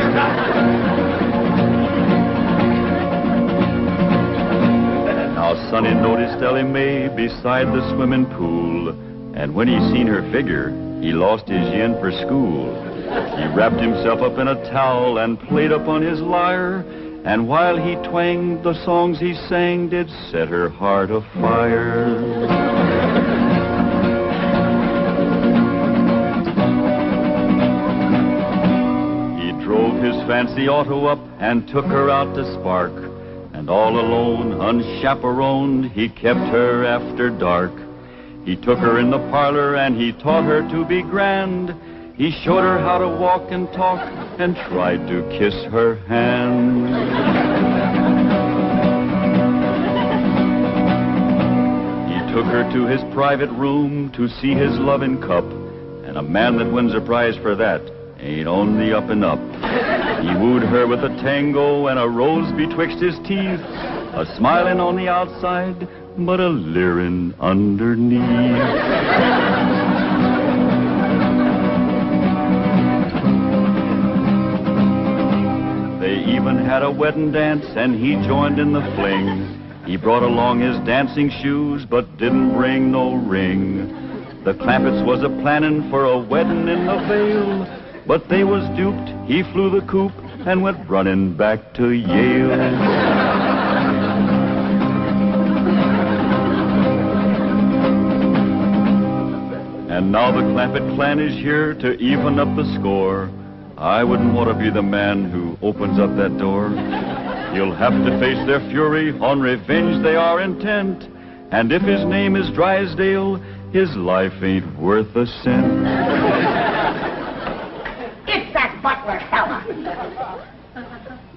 Now Sonny noticed Elly Mae beside the swimming pool, and when he seen her figure, he lost his yen for school. He wrapped himself up in a towel and played upon his lyre, and while he twanged, the songs he sang did set her heart afire. He drove his fancy auto up and took her out to Spark, and all alone, unchaperoned, he kept her after dark. He took her in the parlor and he taught her to be grand. He showed her how to walk and talk and tried to kiss her hand. He took her to his private room to see his loving cup, and a man that wins a prize for that ain't on the up and up. He wooed her with a tango and a rose betwixt his teeth, a smiling on the outside, but a leering underneath. They even had a wedding dance, and he joined in the fling. He brought along his dancing shoes, but didn't bring no ring. The Clampetts was a-planning for a wedding in the Vale, but they was duped. He flew the coop and went running back to Yale. And now the Clampett clan is here to even up the score. I wouldn't want to be the man who opens up that door. He'll have to face their fury, on revenge they are intent. And if his name is Drysdale, his life ain't worth a cent. It's that butler fella.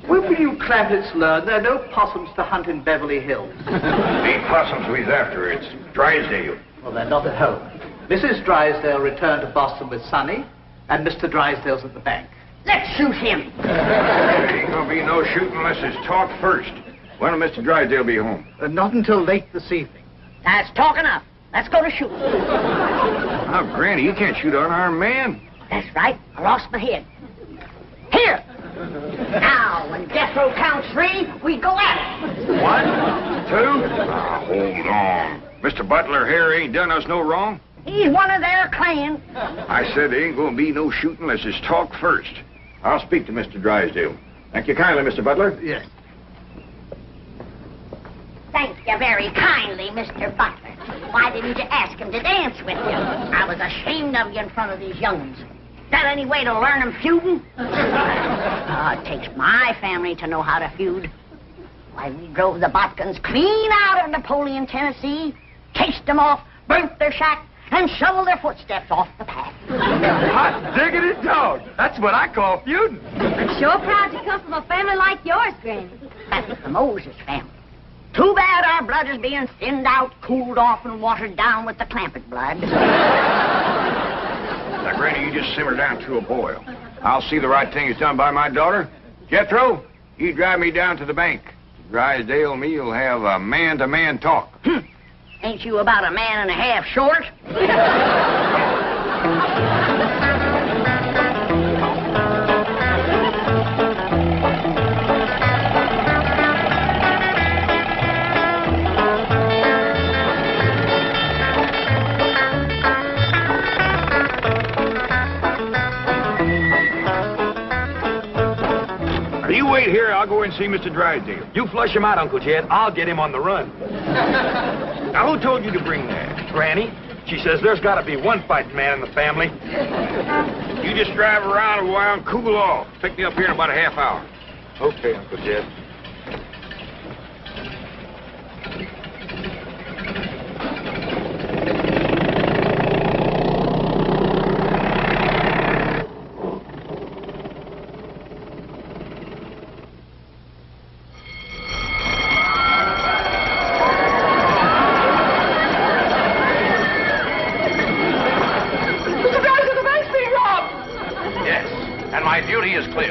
When will you Clampetts learn there are no possums to hunt in Beverly Hills? Ain't possums we's after, it's Drysdale. Well, they're not at home. Mrs. Drysdale returned to Boston with Sonny, and Mr. Drysdale's at the bank. Let's shoot him. There ain't gonna be no shooting unless it's talk first. When will Mr. Drysdale be home? Not until late this evening. That's talk enough. Let's go to shoot. Now, Granny, you can't shoot an unarmed man. That's right. I lost my head. Here. Now, when Jethro counts 3, we go at it. 1, 2. Now, hold on. Mr. Butler here ain't done us no wrong. He's one of their clan. I said there ain't gonna be no shooting unless it's talk first. I'll speak to Mr. Drysdale. Thank you kindly, Mr. Butler. Yes. Thank you very kindly, Mr. Butler. Why didn't you ask him to dance with you? I was ashamed of you in front of these young'uns. Is that any way to learn them feuding? It takes my family to know how to feud. Why, we drove the Botkins clean out of Napoleon, Tennessee, chased them off, burnt their shack, and shoveled their footsteps off the path. Hot diggity dog. That's what I call feuding. I'm sure proud to come from a family like yours, Granny. That's the Moses family. Too bad our blood is being thinned out, cooled off, and watered down with the Clampett blood. Now, Granny, you just simmer down to a boil. I'll see the right thing is done by my daughter. Jethro, you drive me down to the bank. Drysdale and me will have a man-to-man talk. Ain't you about a man and a half short? You wait here. I'll go and see Mr. Drysdale. You flush him out, Uncle Jed. I'll get him on the run. Now, who told you to bring that? Granny, she says there's got to be one fighting man in the family. You just drive around a while and cool off. Pick me up here in about a half hour. Okay, Uncle Jed.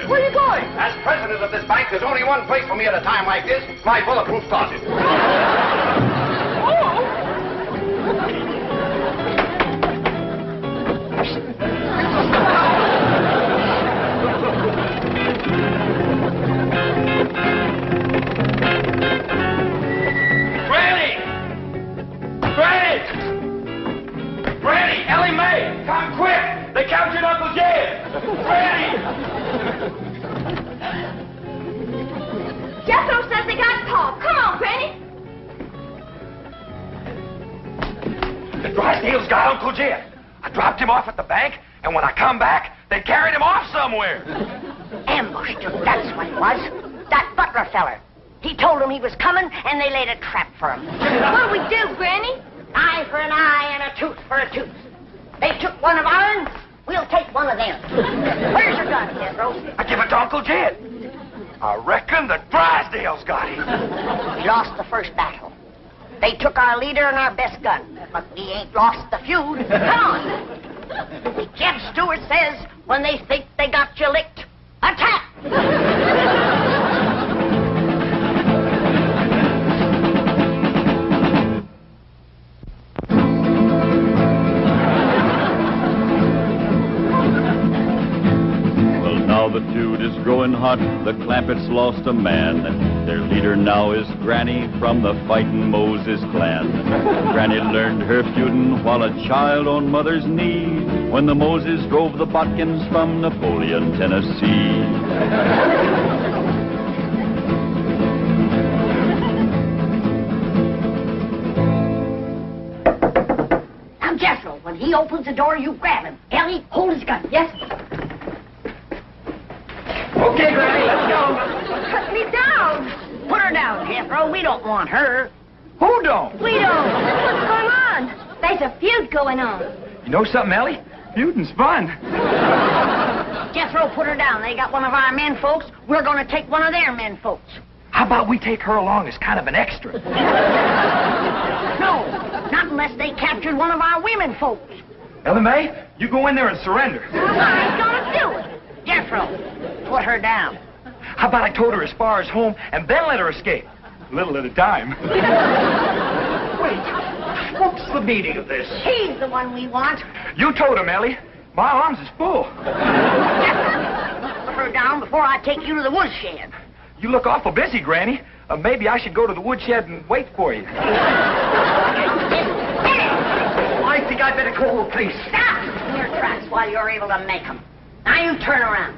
Where are you going? As president of this bank, there's only one place for me at a time like this, my bulletproof closet. The Drysdales got Uncle Jed. I dropped him off at the bank, and when I come back, they carried him off somewhere. Ambushed him, that's what it was. That butler feller. He told them he was coming, and they laid a trap for him. What'll we do, Granny? Eye for an eye and a tooth for a tooth. They took one of ours, we'll take one of them. Where's your gun, Jethro? I give it to Uncle Jed. I reckon the Drysdales got him. We lost the first battle. They took our leader and our best gun. But we ain't lost the feud. Come on. Jeb Stewart says, when they think they got you licked, attack! Now the feud is growing hot, the Clampetts lost a man. Their leader now is Granny from the fightin' Moses clan. Granny learned her feudin' while a child on mother's knee, when the Moses drove the Botkins from Napoleon, Tennessee. Now, Jethro, when he opens the door, you grab him. Elly, hold his gun. Yes? Okay, Granny, let's go. Cut me down. Put her down, Jethro. We don't want her. Who don't? We don't. What's going on? There's a feud going on. You know something, Elly? Feuding's fun. Jethro, put her down. They got one of our men folks. We're going to take one of their men folks. How about we take her along as kind of an extra? No, not unless they captured one of our women folks. Elly May, you go in there and surrender. I ain't gonna do it. Jethro, put her down. How about I towed her as far as home and then let her escape? A little at a time. Wait, what's the meaning of this? He's the one we want. You towed him, Elly. My arms is full. Jethro, put her down before I take you to the woodshed. You look awful busy, Granny. Maybe I should go to the woodshed and wait for you. I think I'd better call the police. Stop in your tracks while you're able to make them. Now you turn around.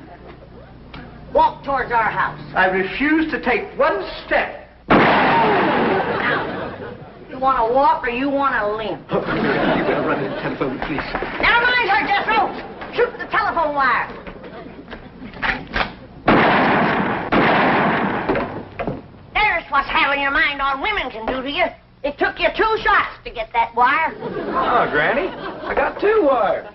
Walk towards our house. I refuse to take one step. Now, you want to walk or you want to limp? You better run in the telephone, please. Never mind her, Jethro. Shoot the telephone wire. There's what's having your mind on women can do to you. It took you 2 shots to get that wire. Oh, Granny, I got 2 wires.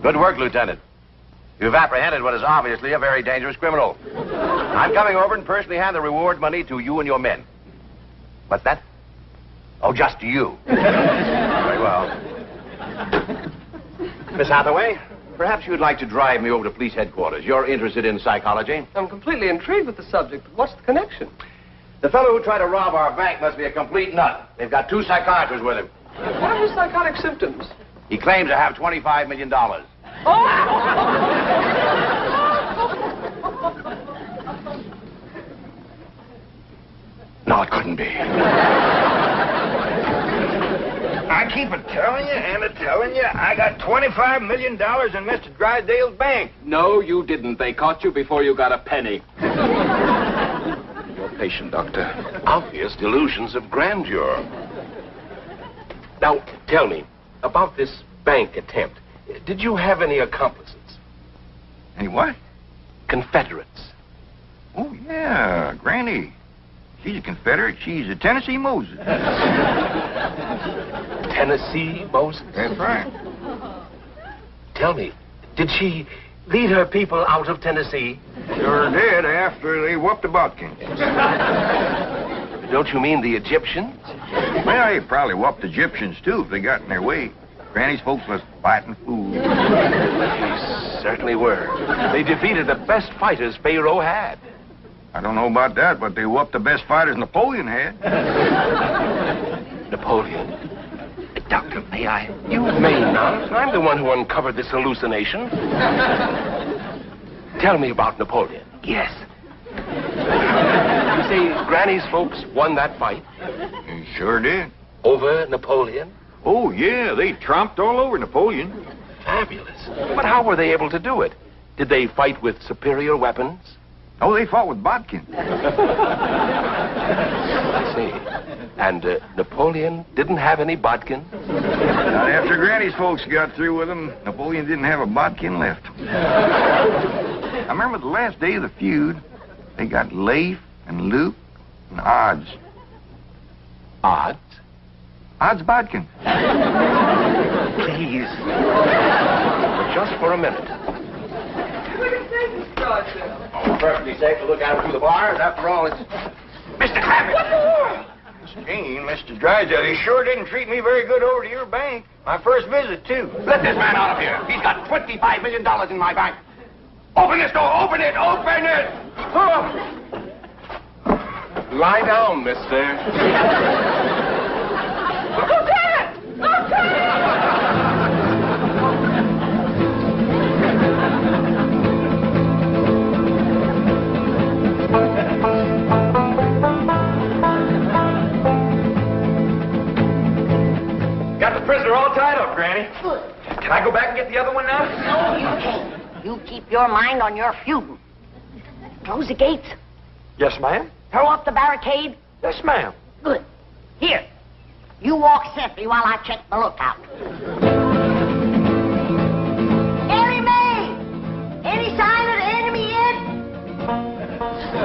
Good work, Lieutenant. You've apprehended what is obviously a very dangerous criminal. I'm coming over and personally hand the reward money to you and your men. What's that? Oh, just to you. Very well. Miss Hathaway, perhaps you'd like to drive me over to police headquarters. You're interested in psychology? I'm completely intrigued with the subject, but what's the connection? The fellow who tried to rob our bank must be a complete nut. They've got 2 psychiatrists with him. What are his psychotic symptoms? He claims to have $25 million. No, it couldn't be. I keep telling you and telling you I got $25 million in Mr. Drysdale's bank. No, you didn't. They caught you before you got a penny. Your patient, Doctor. Obvious delusions of grandeur. Now, tell me, about this bank attempt, did you have any accomplices? Any what? Confederates. Oh, yeah, Granny. She's a Confederate. She's a Tennessee Moses. Tennessee Moses? That's right. Tell me, did she lead her people out of Tennessee? Sure did after they whooped the Botkins. Don't you mean the Egyptians? Well, they probably whooped the Egyptians, too, if they got in their way. Granny's folks was fighting fools. They certainly were. They defeated the best fighters Pharaoh had. I don't know about that, but they whooped the best fighters Napoleon had. Napoleon? Doctor, may I? You may not. I'm the one who uncovered this hallucination. Tell me about Napoleon. Yes. say Granny's folks won that fight? They sure did. Over Napoleon? Oh, yeah, they tromped all over Napoleon. Fabulous. But how were they able to do it? Did they fight with superior weapons? Oh, they fought with bodkin. I see. And Napoleon didn't have any bodkin? Not after Granny's folks got through with him, Napoleon didn't have a bodkin left. I remember the last day of the feud, they got Leif and Luke and Odds. Odds? Odds bodkin. Please. Just for a minute. Oh, perfectly safe to look out through the bars. After all, it's Mr. Clampett. What more? Gene, Mr. Drysdale, he sure didn't treat me very good over to your bank. My first visit, too. Let this man out of here. He's got $25 million in my bank. Open this door. Open it. Open it. Oh. Lie down, mister. Lieutenant! Got the prisoner all tied up, Granny. Good. Can I go back and get the other one now? No, you can't. You keep your mind on your feuding. Close the gates. Yes, ma'am. Throw up the barricade. Yes, ma'am. Good. Here. You walk safely while I check the lookout. Elly May! Any sign of the enemy yet?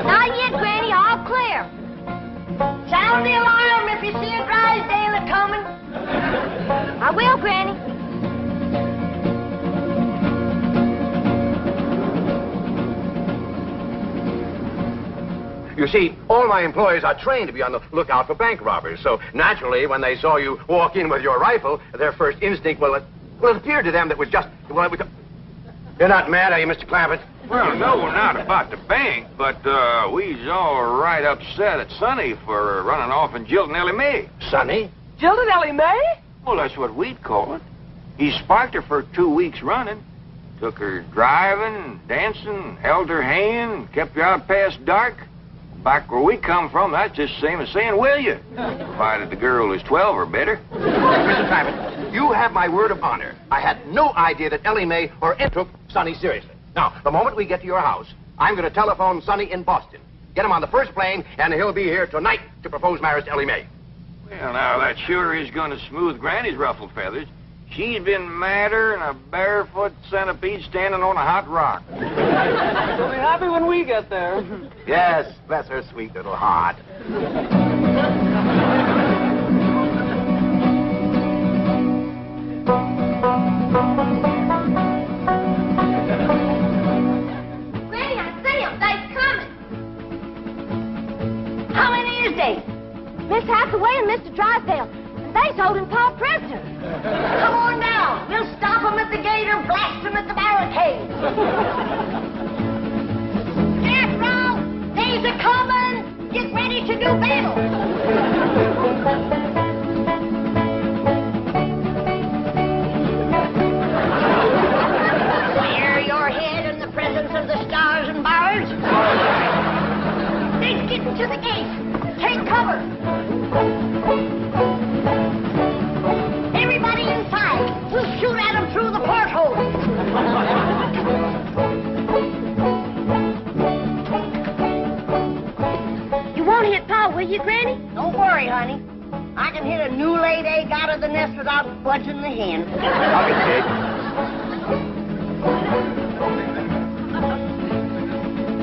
Not yet, Granny. All clear. Sound the alarm if you see a Drysdale coming. I will, Granny. You see, all my employees are trained to be on the lookout for bank robbers. So, naturally, when they saw you walk in with your rifle, their first instinct, it appeared to them that was just, You're not mad, are you, Mr. Clampett? Well, no, not about the bank, but we's all right upset at Sonny for running off and jilting Elly May. Sonny? Jilted Elly May? Well, that's what we'd call it. He sparked her for 2 weeks running. Took her driving, dancing, held her hand, kept her out past dark. Back where we come from, that's just the same as saying, will you? Provided the girl was 12 or better. Mr. Clampett, you have my word of honor. I had no idea that Elly May or it took Sonny seriously. Now, the moment we get to your house, I'm going to telephone Sonny in Boston. Get him on the first plane, and he'll be here tonight to propose marriage to Elly May. Well, now, that sure is going to smooth Granny's ruffled feathers. She's been madder than a barefoot centipede standing on a hot rock. She'll be happy when we get there. Yes, bless her sweet little heart. Granny, I see him. They're coming. How many is they? Miss Hathaway and Mr. Drysdale. And they's holding Paul prisoner. Come on down. We'll stop them at the gate or blast them at the barricade. Jethro, they's a coming. Get ready to do battle. Clear your head in the presence of the stars and bars. They's getting to the gate. Take cover. Everybody inside. We'll shoot at them through the porthole. You won't hit Paul, will you, Granny? Don't worry, honey. I can hit a new laid egg out of the nest without budging the hen. I'll get Jake.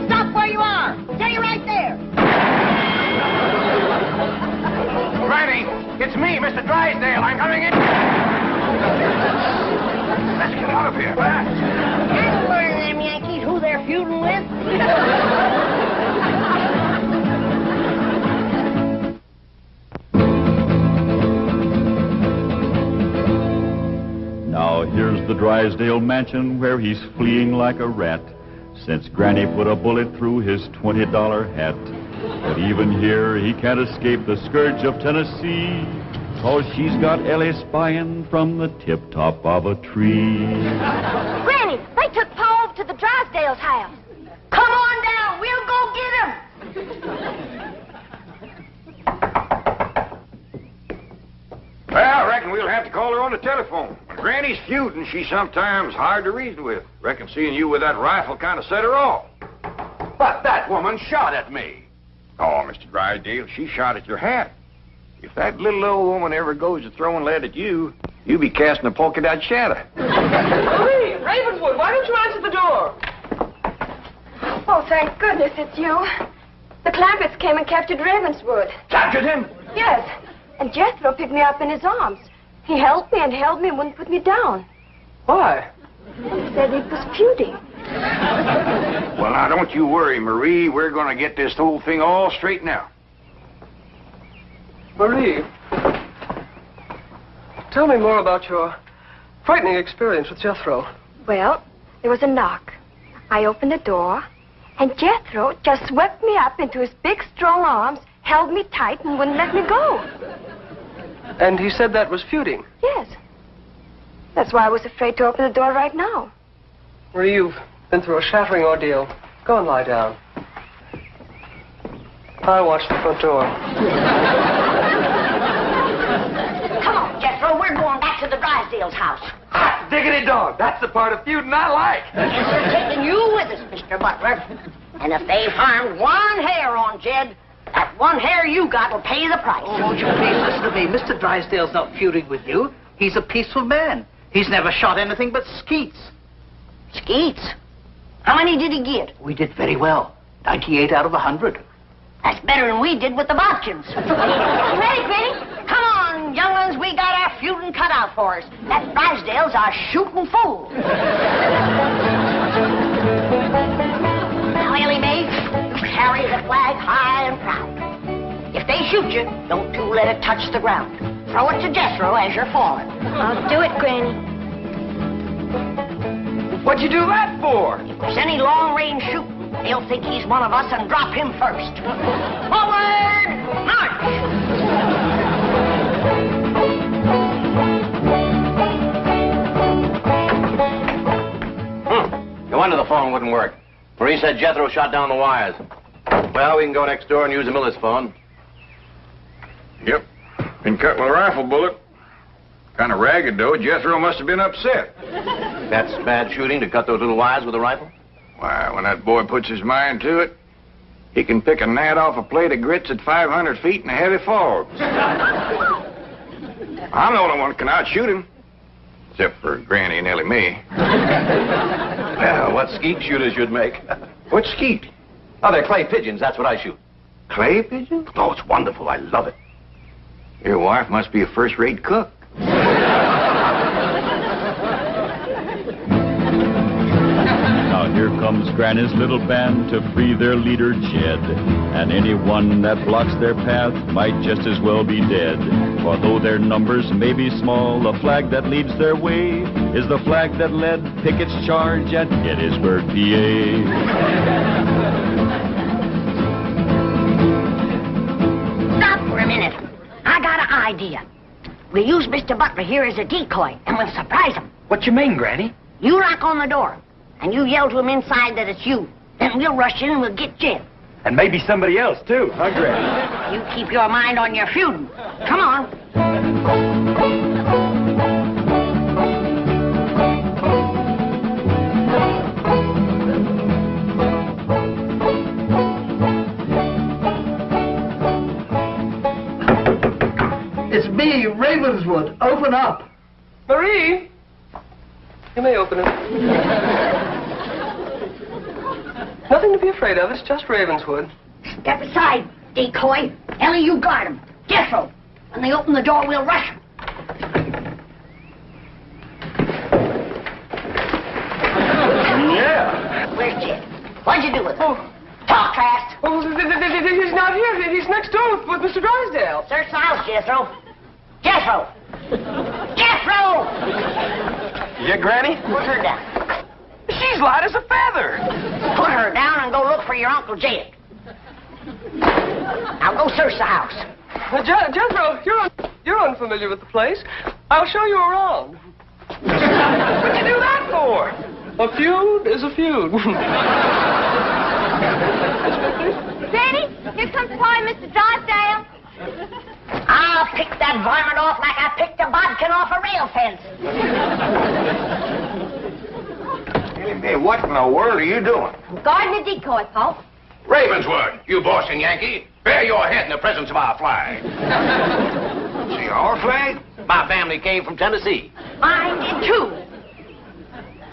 Stop where you are. Stay right there. Granny, it's me, Mr. Drysdale. I'm coming in. Let's get out of here. Can't learn them Yankees who they're feuding with. Now here's the Drysdale mansion where he's fleeing like a rat since Granny put a bullet through his $20 hat. But even here he can't escape the scourge of Tennessee, 'cause she's got Elly spying from the tip-top of a tree. Granny, they took Paul to the Drysdale's house. Come on down. We'll go get him. we'll have to call her on the telephone. When Granny's feuding, she's sometimes hard to reason with. Reckon seeing you with that rifle kind of set her off. But that woman shot at me. Oh, Mr. Drysdale, she shot at your hat. If that little old woman ever goes to throwing lead at you, you'll be casting a polka dot shadow. Marie, Ravenwood, why don't you answer the door? Oh, thank goodness it's you. The Clampetts came and captured Ravenswood. Captured him? Yes. And Jethro picked me up in his arms. He held me and wouldn't put me down. Why? He said he was feuding. Well, now, don't you worry, Marie. We're going to get this whole thing all straightened out. Marie, tell me more about your frightening experience with Jethro. Well, there was a knock. I opened the door, and Jethro just swept me up into his big, strong arms, held me tight, and wouldn't let me go. And he said that was feuding? Yes. That's why I was afraid to open the door right now. Marie, you've been through a shattering ordeal. Go and lie down. I'll watch the front door. Come on, Jethro. We're going back to the Drysdale's house. Hot diggity dog. That's the part of feuding I like. We're taking you with us, Mr. Butler. And if they've harmed one hair on Jed, that one hair you got will pay the price. Oh, won't you please listen to me? Mr. Drysdale's not feuding with you. He's a peaceful man. He's never shot anything but skeets. Skeets? How many did he get? We did very well. 98 out of 100. That's better than we did with the Bodkins. You ready, Granny? Come on, young'uns. We got our feuding cut out for us. That Drysdale's our shooting fool. Now, Elly May, you carry the flag high and proud. If they shoot you, don't you let it touch the ground. Throw it to Jethro as you're falling. I'll do it, Granny. What'd you do that for? If there's any long-range shooting, they'll think he's one of us and drop him first. Forward! March! No wonder the phone wouldn't work. Marie said Jethro shot down the wires. Well, we can go next door and use the miller's phone. Yep. Been cut with a rifle bullet. Kind of ragged, though. Jethro must have been upset. That's bad shooting, to cut those little wires with a rifle? Why, when that boy puts his mind to it, he can pick a gnat off a plate of grits at 500 feet in a heavy fog. I'm the only one who can outshoot him. Except for Granny and Elly May. Well, what skeet shooters you'd make. What's skeet? Oh, they're clay pigeons. That's what I shoot. Clay pigeons? Oh, it's wonderful. I love it. Your wife must be a first-rate cook. Now here comes Granny's little band to free their leader, Jed. And anyone that blocks their path might just as well be dead. For though their numbers may be small, the flag that leads their way is the flag that led Pickett's charge at Gettysburg, PA. Stop for a minute. I got an idea. We'll use Mr. Butler here as a decoy, and we'll surprise him. What you mean, Granny? You knock on the door, and you yell to him inside that it's you. Then we'll rush in and we'll get Jed. And maybe somebody else, too, huh, Granny? You keep your mind on your feuding. Come on. It's me, Ravenswood. Open up. Marie! You may open it. Nothing to be afraid of. It's just Ravenswood. Step aside, decoy. Elly, you guard him. Jethro. When they open the door, we'll rush him. Yeah. Where's Jed? What'd you do with him? Talk fast. Oh, he's not here. He's next door with Mr. Drysdale. Search the house, Jethro. Jethro! Jethro! Yeah, Granny? Put her down. She's light as a feather. Put her down and go look for your Uncle Jed. Now go search the house. Jethro, you're unfamiliar with the place. I'll show you around. What'd you do that for? A feud is a feud. Granny, here comes Pa and Mr. Drysdale. Ah, I'll pick that varmint off like I picked a bodkin off a rail fence. Hey, what in the world are you doing? I'm guarding a decoy, Pa. Ravenswood, you Boston Yankee, bear your head in the presence of our flag. See, our flag? My family came from Tennessee. Mine did too.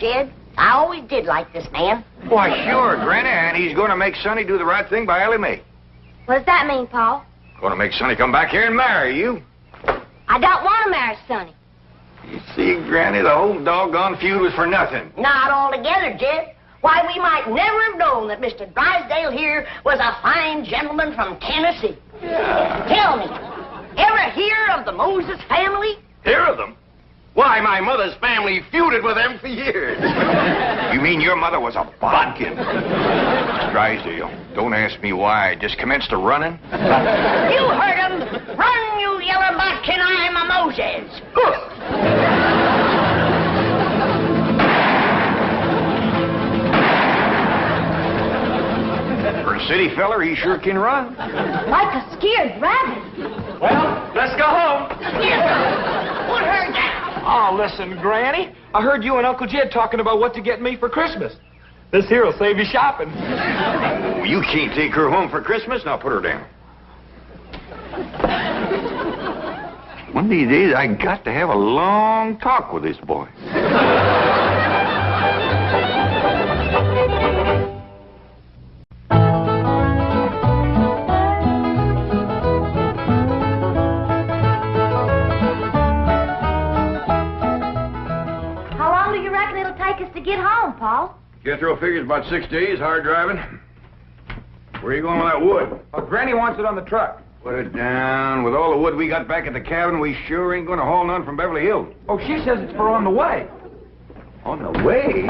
Jed, I always did like this man. Why, sure, Granny, and he's going to make Sonny do the right thing by Elly Mae. What does that mean, Pa? Going to make Sonny come back here and marry you. I don't want to marry Sonny. You see, Granny, the whole doggone feud was for nothing. Not altogether, Jed. Why, we might never have known that Mr. Drysdale here was a fine gentleman from Tennessee. Yeah. Tell me, ever hear of the Moses family? Hear of them? Why, my mother's family feuded with them for years. You mean your mother was a bodkin? Drysdale, don't ask me why. I just commenced a running. You heard him. Run, you yellow bodkin, I'm a Moses. For a city feller, he sure can run. Like a scared rabbit. Well, let's go home. Put her down. Oh, listen, Granny. I heard you and Uncle Jed talking about what to get me for Christmas. This here will save you shopping. Oh, you can't take her home for Christmas. Now put her down. One of these days, I got to have a long talk with this boy. To get home, Paul. Jethro figures about 6 days, hard driving. Where are you going with that wood? Granny wants it on the truck. Put it down. With all the wood we got back at the cabin, we sure ain't going to haul none from Beverly Hills. Oh, she says it's for on the way. On the way?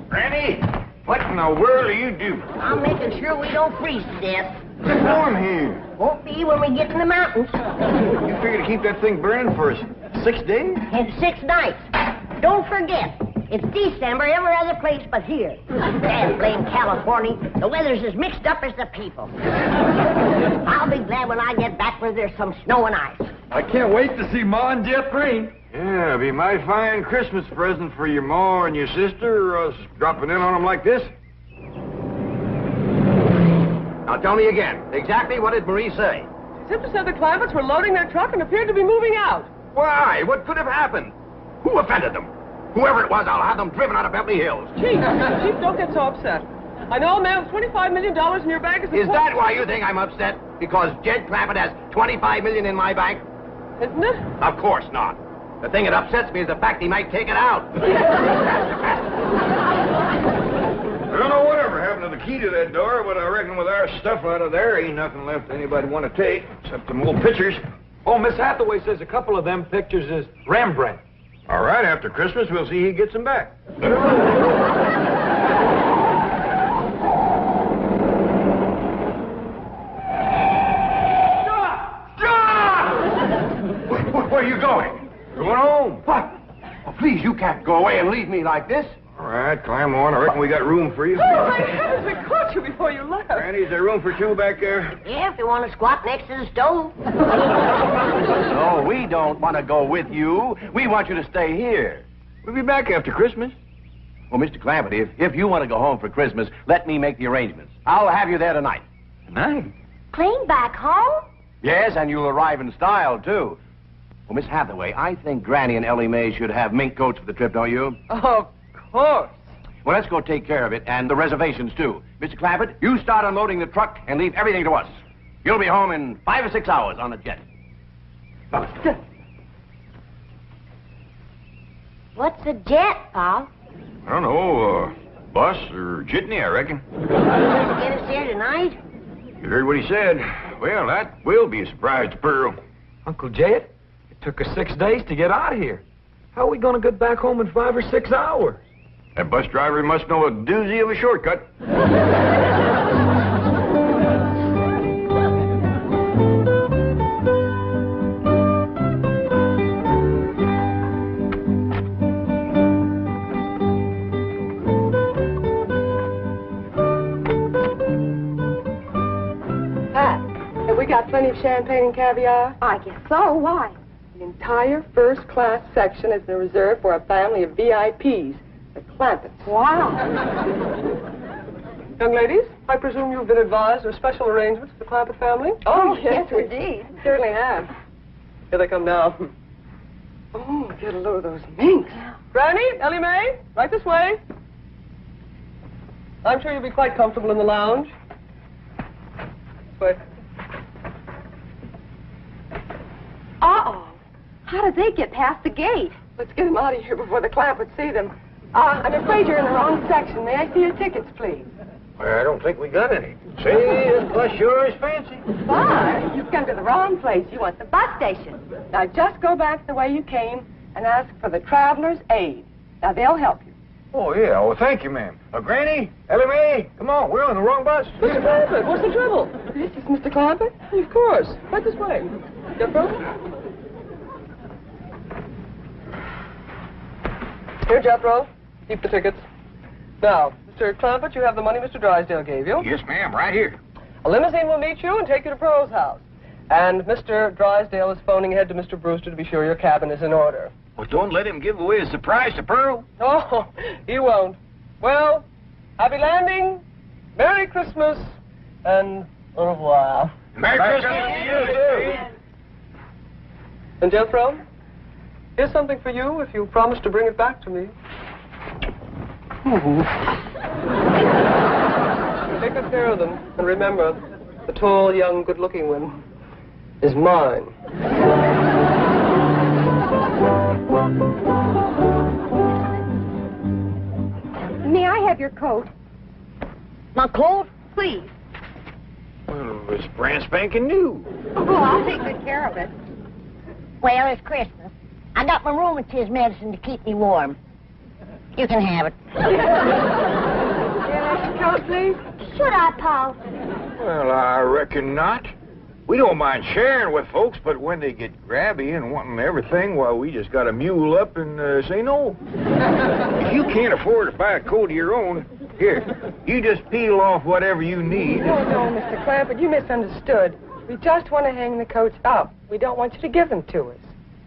Granny, what in the world are you doing? I'm making sure we don't freeze to death. It's warm here. Won't be when we get in the mountains. You figure to keep that thing burning for 6 days? And 6 nights. Don't forget, it's December every other place but here. Damn blame California. The weather's as mixed up as the people. I'll be glad when I get back where there's some snow and ice. I can't wait to see Ma and Jeff Green. Yeah, it'll be my fine Christmas present for your ma and your sister, or us dropping in on them like this. Now tell me again, exactly what did Marie say? Simply said the Clampetts were loading their truck and appeared to be moving out. Why? What could have happened? Who offended them? Whoever it was, I'll have them driven out of Beverly Hills. Chief, don't get so upset. I know a man with $25 million in your bank Is that why you think I'm upset? Because Jed Clampett has $25 million in my bank? Isn't it? Of course not. The thing that upsets me is the fact he might take it out. I don't know whatever happened to the key to that door, but I reckon with our stuff out of there, ain't nothing left anybody want to take, except them old pictures. Oh, Miss Hathaway says a couple of them pictures is Rembrandt. All right, after Christmas, we'll see he gets them back. Where are you going? Going home. What? Oh, please, you can't go away and leave me like this. All right, climb on. I reckon we got room for you. Oh, my heavens, we caught you before you left. Granny, is there room for 2 back there? Yeah, if you want to squat next to the stove. No, we don't want to go with you. We want you to stay here. We'll be back after Christmas. Well, Mr. Clampett, if you want to go home for Christmas, let me make the arrangements. I'll have you there tonight. Tonight? Clean back home? Yes, and you'll arrive in style, too. Well, Miss Hathaway, I think Granny and Elly Mae should have mink coats for the trip, don't you? Of course. Well, let's go take care of it, and the reservations, too. Mr. Clampett, you start unloading the truck and leave everything to us. You'll be home in 5 or 6 hours on the jet. What's a jet, Pa? I don't know, bus or jitney, I reckon. Get us there tonight? You heard what he said. Well, that will be a surprise to Pearl. Uncle Jed, it took us 6 days to get out of here. How are we going to get back home in 5 or 6 hours? That bus driver must know a doozy of a shortcut. Pat, have we got plenty of champagne and caviar? I guess so. Why? The entire first-class section has been reserved for a family of VIPs, the Clampetts. Wow. Young ladies, I presume you've been advised of special arrangements for the Clampett family? Oh, yes, indeed. Certainly have. Here they come now. Oh, get a load of those minks. Granny, Elly Mae, right this way. I'm sure you'll be quite comfortable in the lounge. This way. Uh-oh. How did they get past the gate? Let's get them out of here before the Clampetts see them. I'm afraid you're in the wrong section. May I see your tickets, please? Well, I don't think we got any. Say, this bus sure is fancy. Why? You've come to the wrong place. You want the bus station. Now, just go back the way you came and ask for the Traveler's Aid. Now, they'll help you. Oh, yeah. Well, thank you, ma'am. Granny, Elly Mae, come on. We're on the wrong bus. Mr. Clampett, what's the trouble? This is Mr. Clampett? Of course. Right this way. Jethro? Here, Jethro. Keep the tickets. Now, Mr. Clampett, you have the money Mr. Drysdale gave you. Yes, ma'am. Right here. A limousine will meet you and take you to Pearl's house. And Mr. Drysdale is phoning ahead to Mr. Brewster to be sure your cabin is in order. Well, don't let him give away a surprise to Pearl. Oh, he won't. Well, happy landing, Merry Christmas, and au revoir. Merry Christmas to you, too. And Jethro, here's something for you if you promise to bring it back to me. Take good care of them, and remember, the tall, young, good-looking one is mine. May I have your coat? My coat? Please. Well, it's brand spanking new. Oh, I'll take good care of it. Well, it's Christmas. I got my rheumatism medicine to keep me warm. You can have it. Coat, please? Should I, Paul? Well, I reckon not. We don't mind sharing with folks, but when they get grabby and wanting everything, well, we just got to mule up and say no. If you can't afford to buy a coat of your own, here, you just peel off whatever you need. No, Mr. Clampett, you misunderstood. We just want to hang the coats up. We don't want you to give them to us.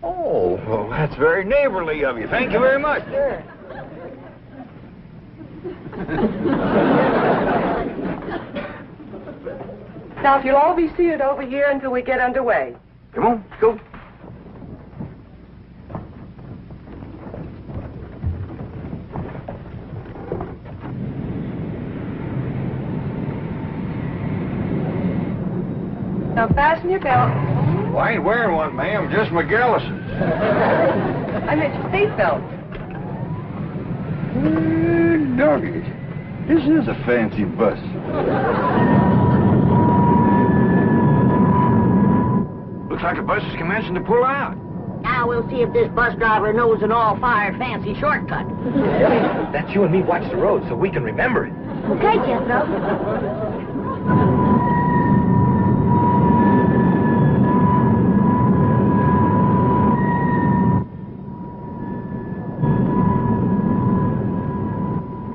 Oh, well, that's very neighborly of you. Thank you very much. Sure. Now, if you'll all be seated over here until we get underway. Come on, let's go. Now, fasten your belt. Well, I ain't wearing one, ma'am. Just my Gallisons. I meant your seatbelt. Doggies. This is a fancy bus. Looks like the bus is commencing to pull out. Now we'll see if this bus driver knows an all-fired fancy shortcut. Elly, that's you and me watch the road so we can remember it. Okay, Jethro.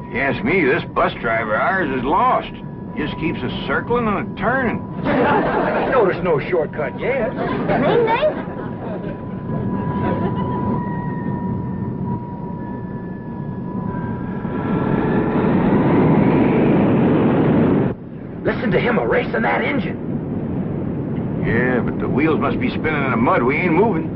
If you ask me, this bus driver of ours is lost. Just keeps us circling and turning. You know there's no shortcut yet. Ding, ding. Listen to him erasing that engine. Yeah, but the wheels must be spinning in the mud. We ain't moving.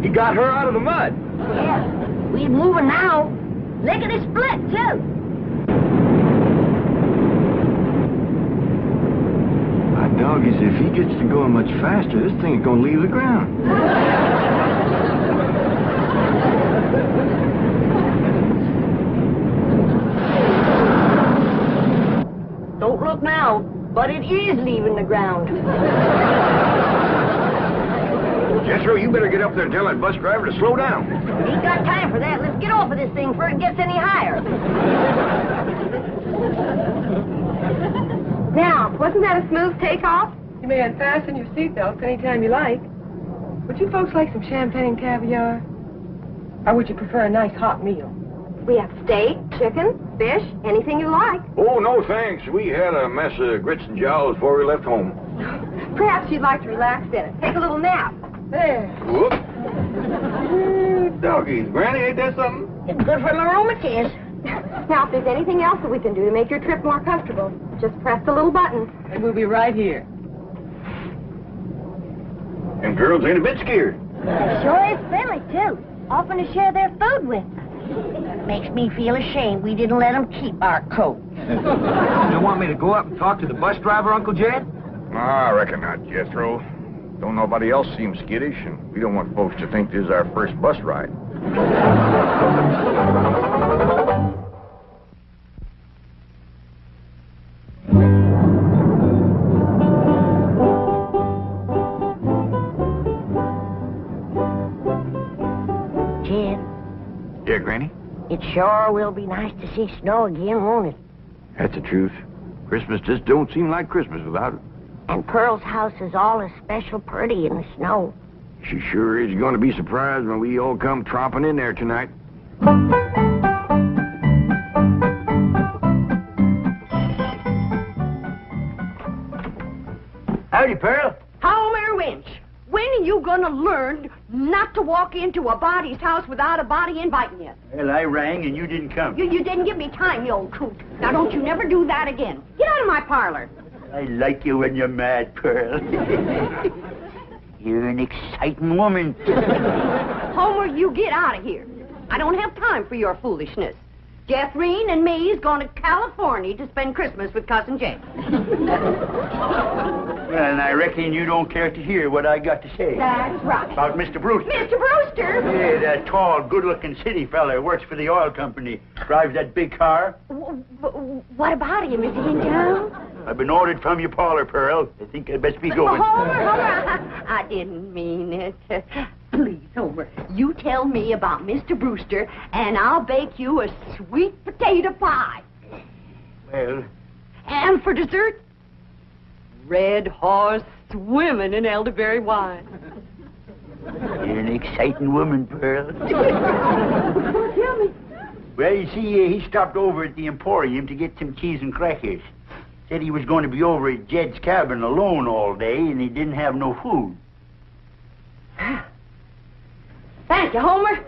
He got her out of the mud. Yeah, we're moving now. Look at it split, too. My doggies, if he gets to going much faster, this thing is going to leave the ground. Don't look now, but it is leaving the ground. Jethro, you better get up there and tell that bus driver to slow down. We ain't got time for that. Let's get off of this thing before it gets any higher. Now, wasn't that a smooth takeoff? You may unfasten your seatbelts anytime you like. Would you folks like some champagne and caviar? Or would you prefer a nice hot meal? We have steak, chicken, fish, anything you like. Oh, no thanks. We had a mess of grits and jowls before we left home. Perhaps you'd like to relax in it. Take a little nap. There. Whoop. Doggies, Granny, ain't that something? It's good for the rheumatiz. Now, if there's anything else that we can do to make your trip more comfortable, just press the little button. And we'll be right here. Them girls ain't a bit scared. Sure is friendly, too. Often to share their food with us. Makes me feel ashamed we didn't let them keep our coat. You want me to go up and talk to the bus driver, Uncle Jed? I reckon not, Jethro. Don't nobody else seem skittish, and we don't want folks to think this is our first bus ride. Jed. Yeah, Granny? It sure will be nice to see snow again, won't it? That's the truth. Christmas just don't seem like Christmas without it. And Pearl's house is all especial pretty in the snow. She sure is going to be surprised when we all come tromping in there tonight. Howdy, Pearl. Homer Winch, when are you going to learn not to walk into a body's house without a body inviting you? Well, I rang and you didn't come. You didn't give me time, you old coot. Now, don't you never do that again. Get out of my parlor. I like you when you're mad, Pearl. You're an exciting woman. Homer, you get out of here. I don't have time for your foolishness. Jethrine and me is going to California to spend Christmas with Cousin Jane. Well, and I reckon you don't care to hear what I got to say. That's right. About Mr. Brewster. Mr. Brewster? Yeah, that tall, good-looking city fella works for the oil company. Drives that big car. What about him? Is he in town? I've been ordered from your parlor, Pearl. I think I'd best be going. Homer, I didn't mean it. Please, Homer, you tell me about Mr. Brewster, and I'll bake you a sweet potato pie. Well... And for dessert, red horse swimming in elderberry wine. You're an exciting woman, Pearl. Tell me. Well, you see, he stopped over at the Emporium to get some cheese and crackers. Said he was going to be over at Jed's cabin alone all day, and he didn't have no food. Thank you, Homer.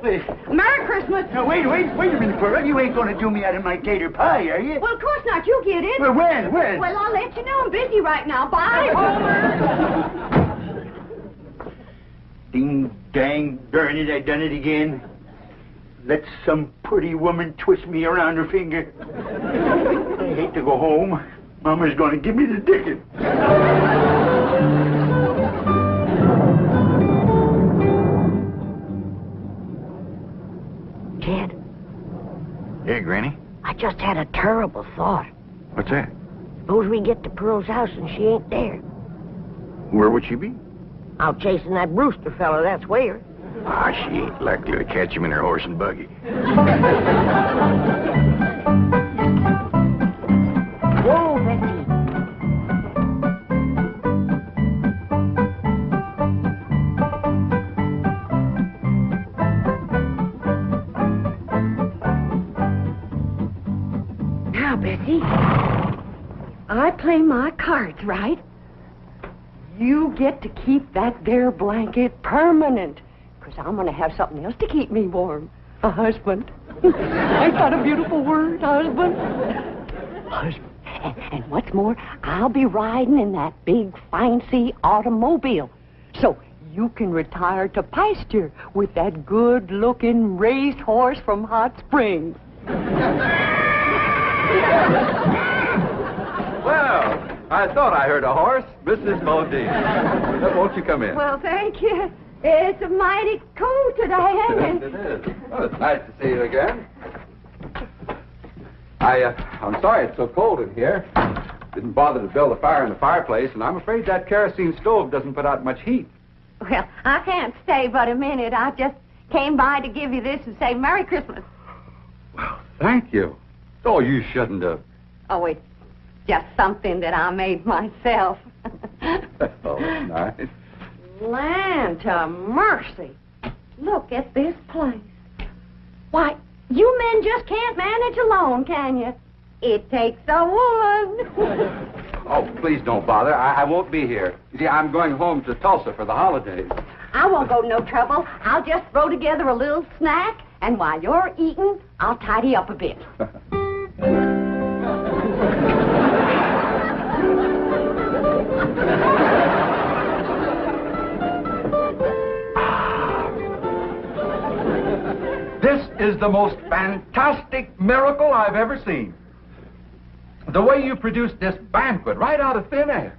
Merry Christmas. Now, wait a minute, Pearl. You ain't going to do me out of my tater pie, are you? Well, of course not. You get it. Well, when? Well, I'll let you know. I'm busy right now. Bye, Homer. Ding, dang, darn it, I done it again. Let some pretty woman twist me around her finger. I hate to go home. Mama's going to give me the ticket. Jed. Yeah, Granny? I just had a terrible thought. What's that? Suppose we get to Pearl's house and she ain't there. Where would she be? Out chasing that Brewster fella, that's where. Ah, she ain't likely to catch him in her horse and buggy. Whoa, Betsy. Now, Betsy, I play my cards right. You get to keep that there blanket permanent. Because I'm going to have something else to keep me warm. A husband. Ain't that a beautiful word, husband? Husband. And what's more, I'll be riding in that big, fancy automobile. So you can retire to pasture with that good-looking racehorse from Hot Springs. Well, I thought I heard a horse. Mrs. Modine. Won't you come in? Well, thank you. It's mighty cool today, ain't it? Yes, it is. Well, it's nice to see you again. I'm sorry it's so cold in here. Didn't bother to build a fire in the fireplace, and I'm afraid that kerosene stove doesn't put out much heat. Well, I can't stay but a minute. I just came by to give you this and say Merry Christmas. Well, thank you. Oh, you shouldn't have. Oh, it's just something that I made myself. Oh, nice. Land to mercy. Look at this place. Why, You men just can't manage alone, can you? It takes a woman. Oh, please don't bother. I won't be here. You see, I'm going home to Tulsa for the holidays. I won't go to no trouble. I'll just throw together a little snack, and while you're eating, I'll tidy up a bit. This is the most fantastic miracle I've ever seen. The way you produced this banquet right out of thin air.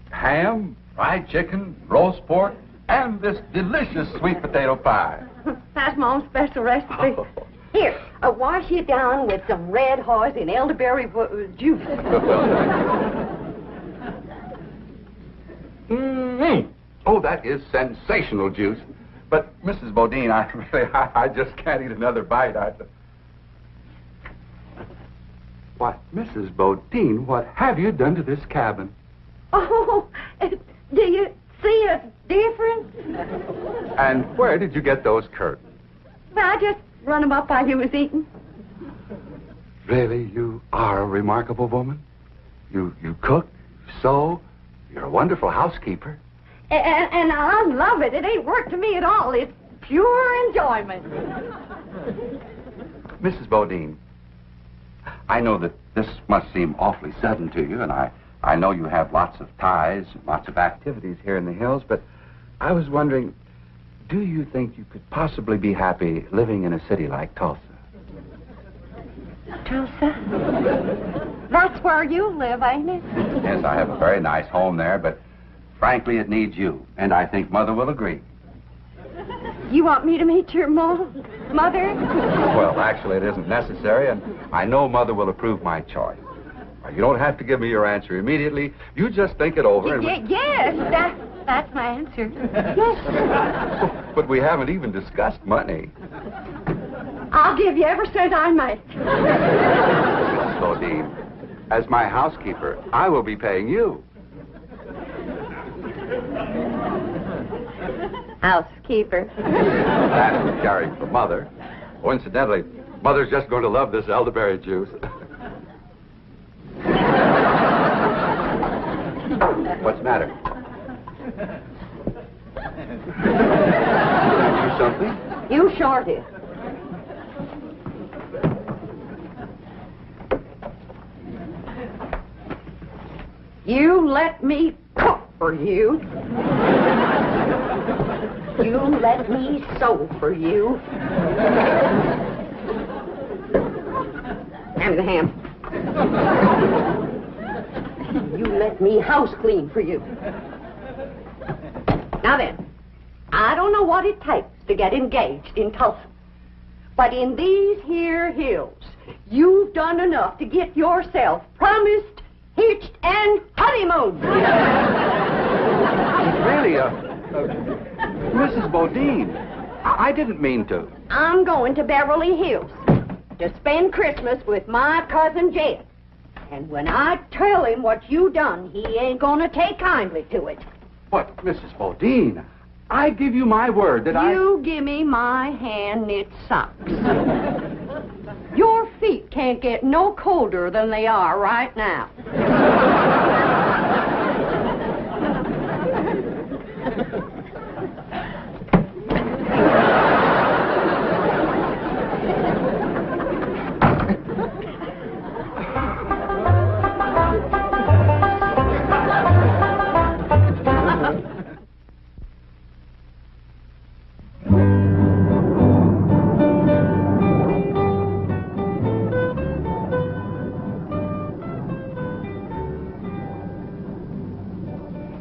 Ham, fried chicken, roast pork, and this delicious sweet potato pie. That's my own special recipe. Oh. Here, wash it down with some red horse and elderberry juice. Oh, that is sensational juice. But, Mrs. Bodine, I just can't eat another bite. Why, Mrs. Bodine, what have you done to this cabin? Oh, do you see a difference? And where did you get those curtains? Well, I just run them up while you was eating. Really, you are a remarkable woman. You cook, you sew, you're a wonderful housekeeper. And I love it. It ain't work to me at all. It's pure enjoyment. Mrs. Bodine, I know that this must seem awfully sudden to you, and I know you have lots of ties, lots of activities here in the hills, but I was wondering, do you think you could possibly be happy living in a city like Tulsa? Tulsa? That's where you live, ain't it? Yes, I have a very nice home there, but frankly, it needs you, and I think Mother will agree. You want me to meet your mother? Well, actually, it isn't necessary, and I know Mother will approve my choice. You don't have to give me your answer immediately. You just think it over. And Yes, that's my answer. Yes. But we haven't even discussed money. I'll give you every cent I make. Bodine, as my housekeeper, I will be paying you. Housekeeper. That is caring for Mother. Coincidentally, Mother's just going to love this elderberry juice. What's the matter? Do something? You shorted. You let me cook for you. You let me sew for you. And the ham. You let me house clean for you. Now then, I don't know what it takes to get engaged in Tulsa, but in these here hills, you've done enough to get yourself promised, hitched, and honeymooned. Really, Mrs. Bodine, I didn't mean to. I'm going to Beverly Hills to spend Christmas with my cousin Jed. And when I tell him what you done, he ain't gonna take kindly to it. What, Mrs. Bodine? I give you my word that You give me my hand-knit socks. Your feet can't get no colder than they are right now.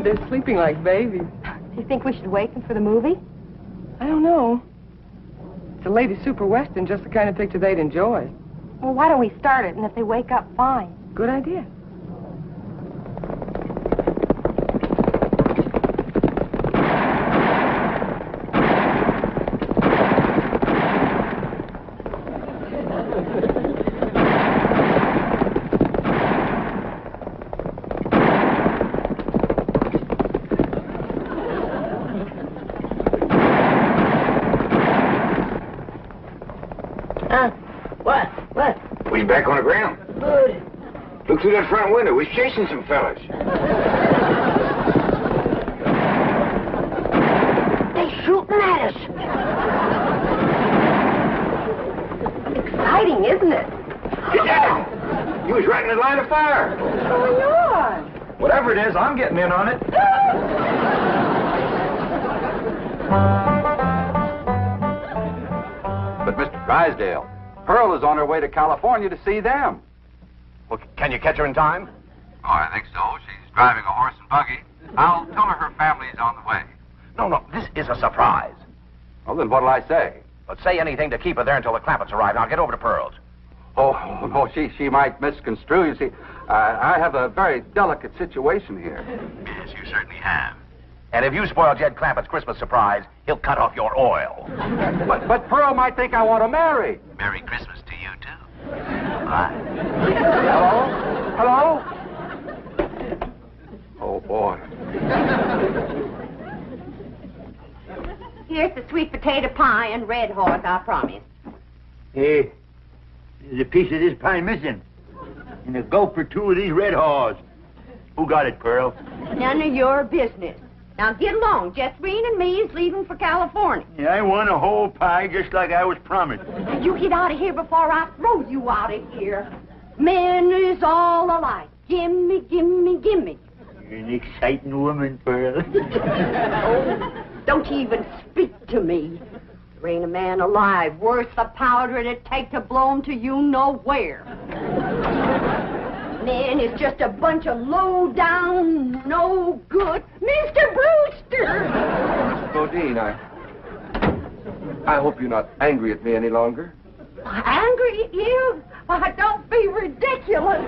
They're sleeping like babies. Do you think we should wake them for the movie? I don't know. It's a lady super western, just the kind of picture they'd enjoy. Well, why don't we start it, and if they wake up, fine. Good idea. What? We back on the ground. Good. Look through that front window. We're chasing some fellas. They're shooting at us. Exciting, isn't it? Get down! You was right in the line of fire. What's going on? Whatever it is, I'm getting in on it. But, Mr. Drysdale, Pearl is on her way to California to see them. Well, can you catch her in time? Oh, I think so. She's driving a horse and buggy. I'll tell her family's on the way. No, this is a surprise. Well, then what'll I say? But say anything to keep her there until the Clampetts arrive. Now get over to Pearl's. Oh, no, she might misconstrue. You see, I have a very delicate situation here. Yes, you certainly have. And if you spoil Jed Clampett's Christmas surprise, he'll cut off your oil. But Pearl might think I want to marry. Merry Christmas to you, too. Bye. Hello? Oh, boy. Here's the sweet potato pie and red horse, I promise. Hey, there's a piece of this pie missing. And a gulp or two of these red haws. Who got it, Pearl? None of your business. Now get along. Jethreen and me is leaving for California. Yeah, I want a whole pie just like I was promised. Now you get out of here before I throw you out of here. Men is all alike. Gimme, gimme, gimme. You're an exciting woman, Pearl. Oh, don't you even speak to me. There ain't a man alive worth the powder it'd take to blow him to you nowhere. Men is just a bunch of low-down, no-good Mr. Brewster! Bodine, I hope you're not angry at me any longer. Angry at you? Why, don't be ridiculous.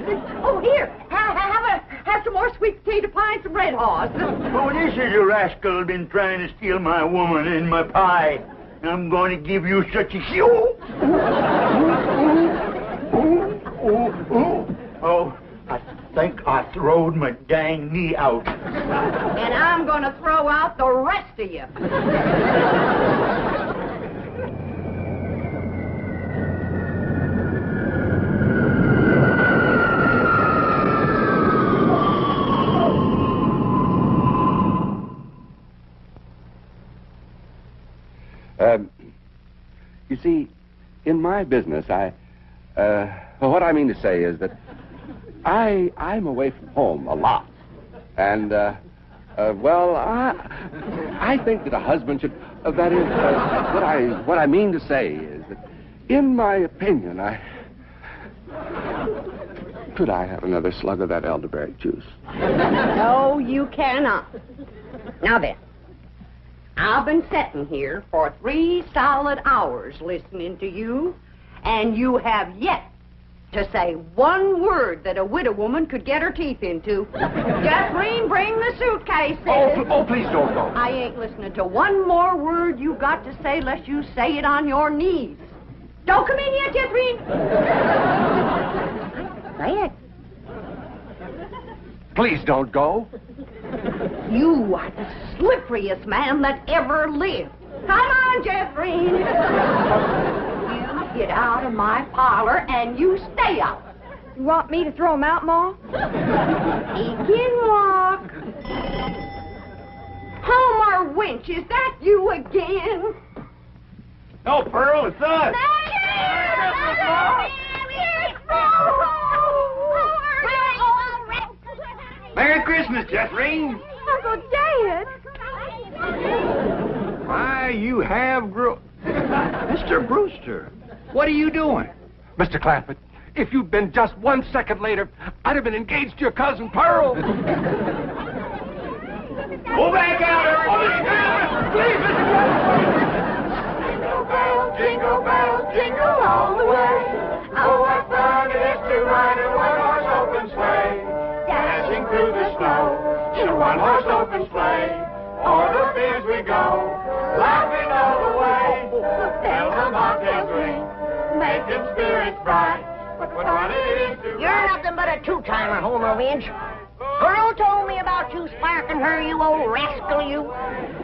Oh, here, have some more sweet potato pie and some red horse. Oh, this is a rascal been trying to steal my woman and my pie. I'm going to give you such a show. Oh, I think I throwed my dang knee out. And I'm going to throw out the rest of you. You see, in my business, what I mean to say is that I'm away from home a lot. And, well, I think that a husband should, that is, what I mean to say is that, in my opinion, could I have another slug of that elderberry juice? No, you cannot. Now then, I've been sitting here for 3 solid hours listening to you, and you have yet to say one word that a widow woman could get her teeth into. Jethreen, bring the suitcase. Oh, please don't go. I ain't listening to one more word you got to say unless you say it on your knees. Don't come in yet, Jethreen. Say it. Please don't go. You are the slipperiest man that ever lived. Come on, Jethreen. You get out of my parlor and you stay out. You want me to throw him out, Ma? He can walk. Homer Winch, is that you again? No, Pearl, it's us. Merry Christmas, Jethreen. Uncle Dad. Why, you have grown... Mr. Brewster, what are you doing? Mr. Clampett, if you'd been just 1 second later, I'd have been engaged to your cousin Pearl. Go back out, everybody. Please, Mr. Clampett. Jingle bells, jingle all the way. Oh, what fun it is to ride in a one-horse open sleigh. Dashing through the snow in a one-horse open sleigh. O'er the fields we go, laughing all the way. Bells on bobtails ring, making spirits bright. What fun it is to You're nothing but a two-timer, Homer Winch. Girl told me about you sparking her, you old rascal, you.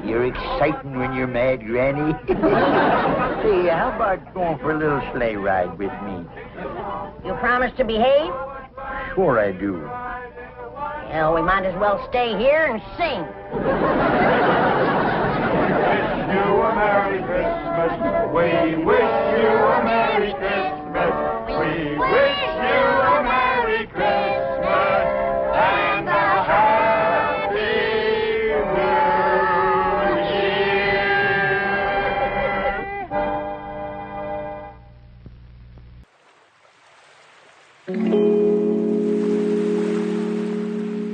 You're exciting when you're mad, Granny. Say, how about going for a little sleigh ride with me? You promise to behave? Sure I do. Well, we might as well stay here and sing.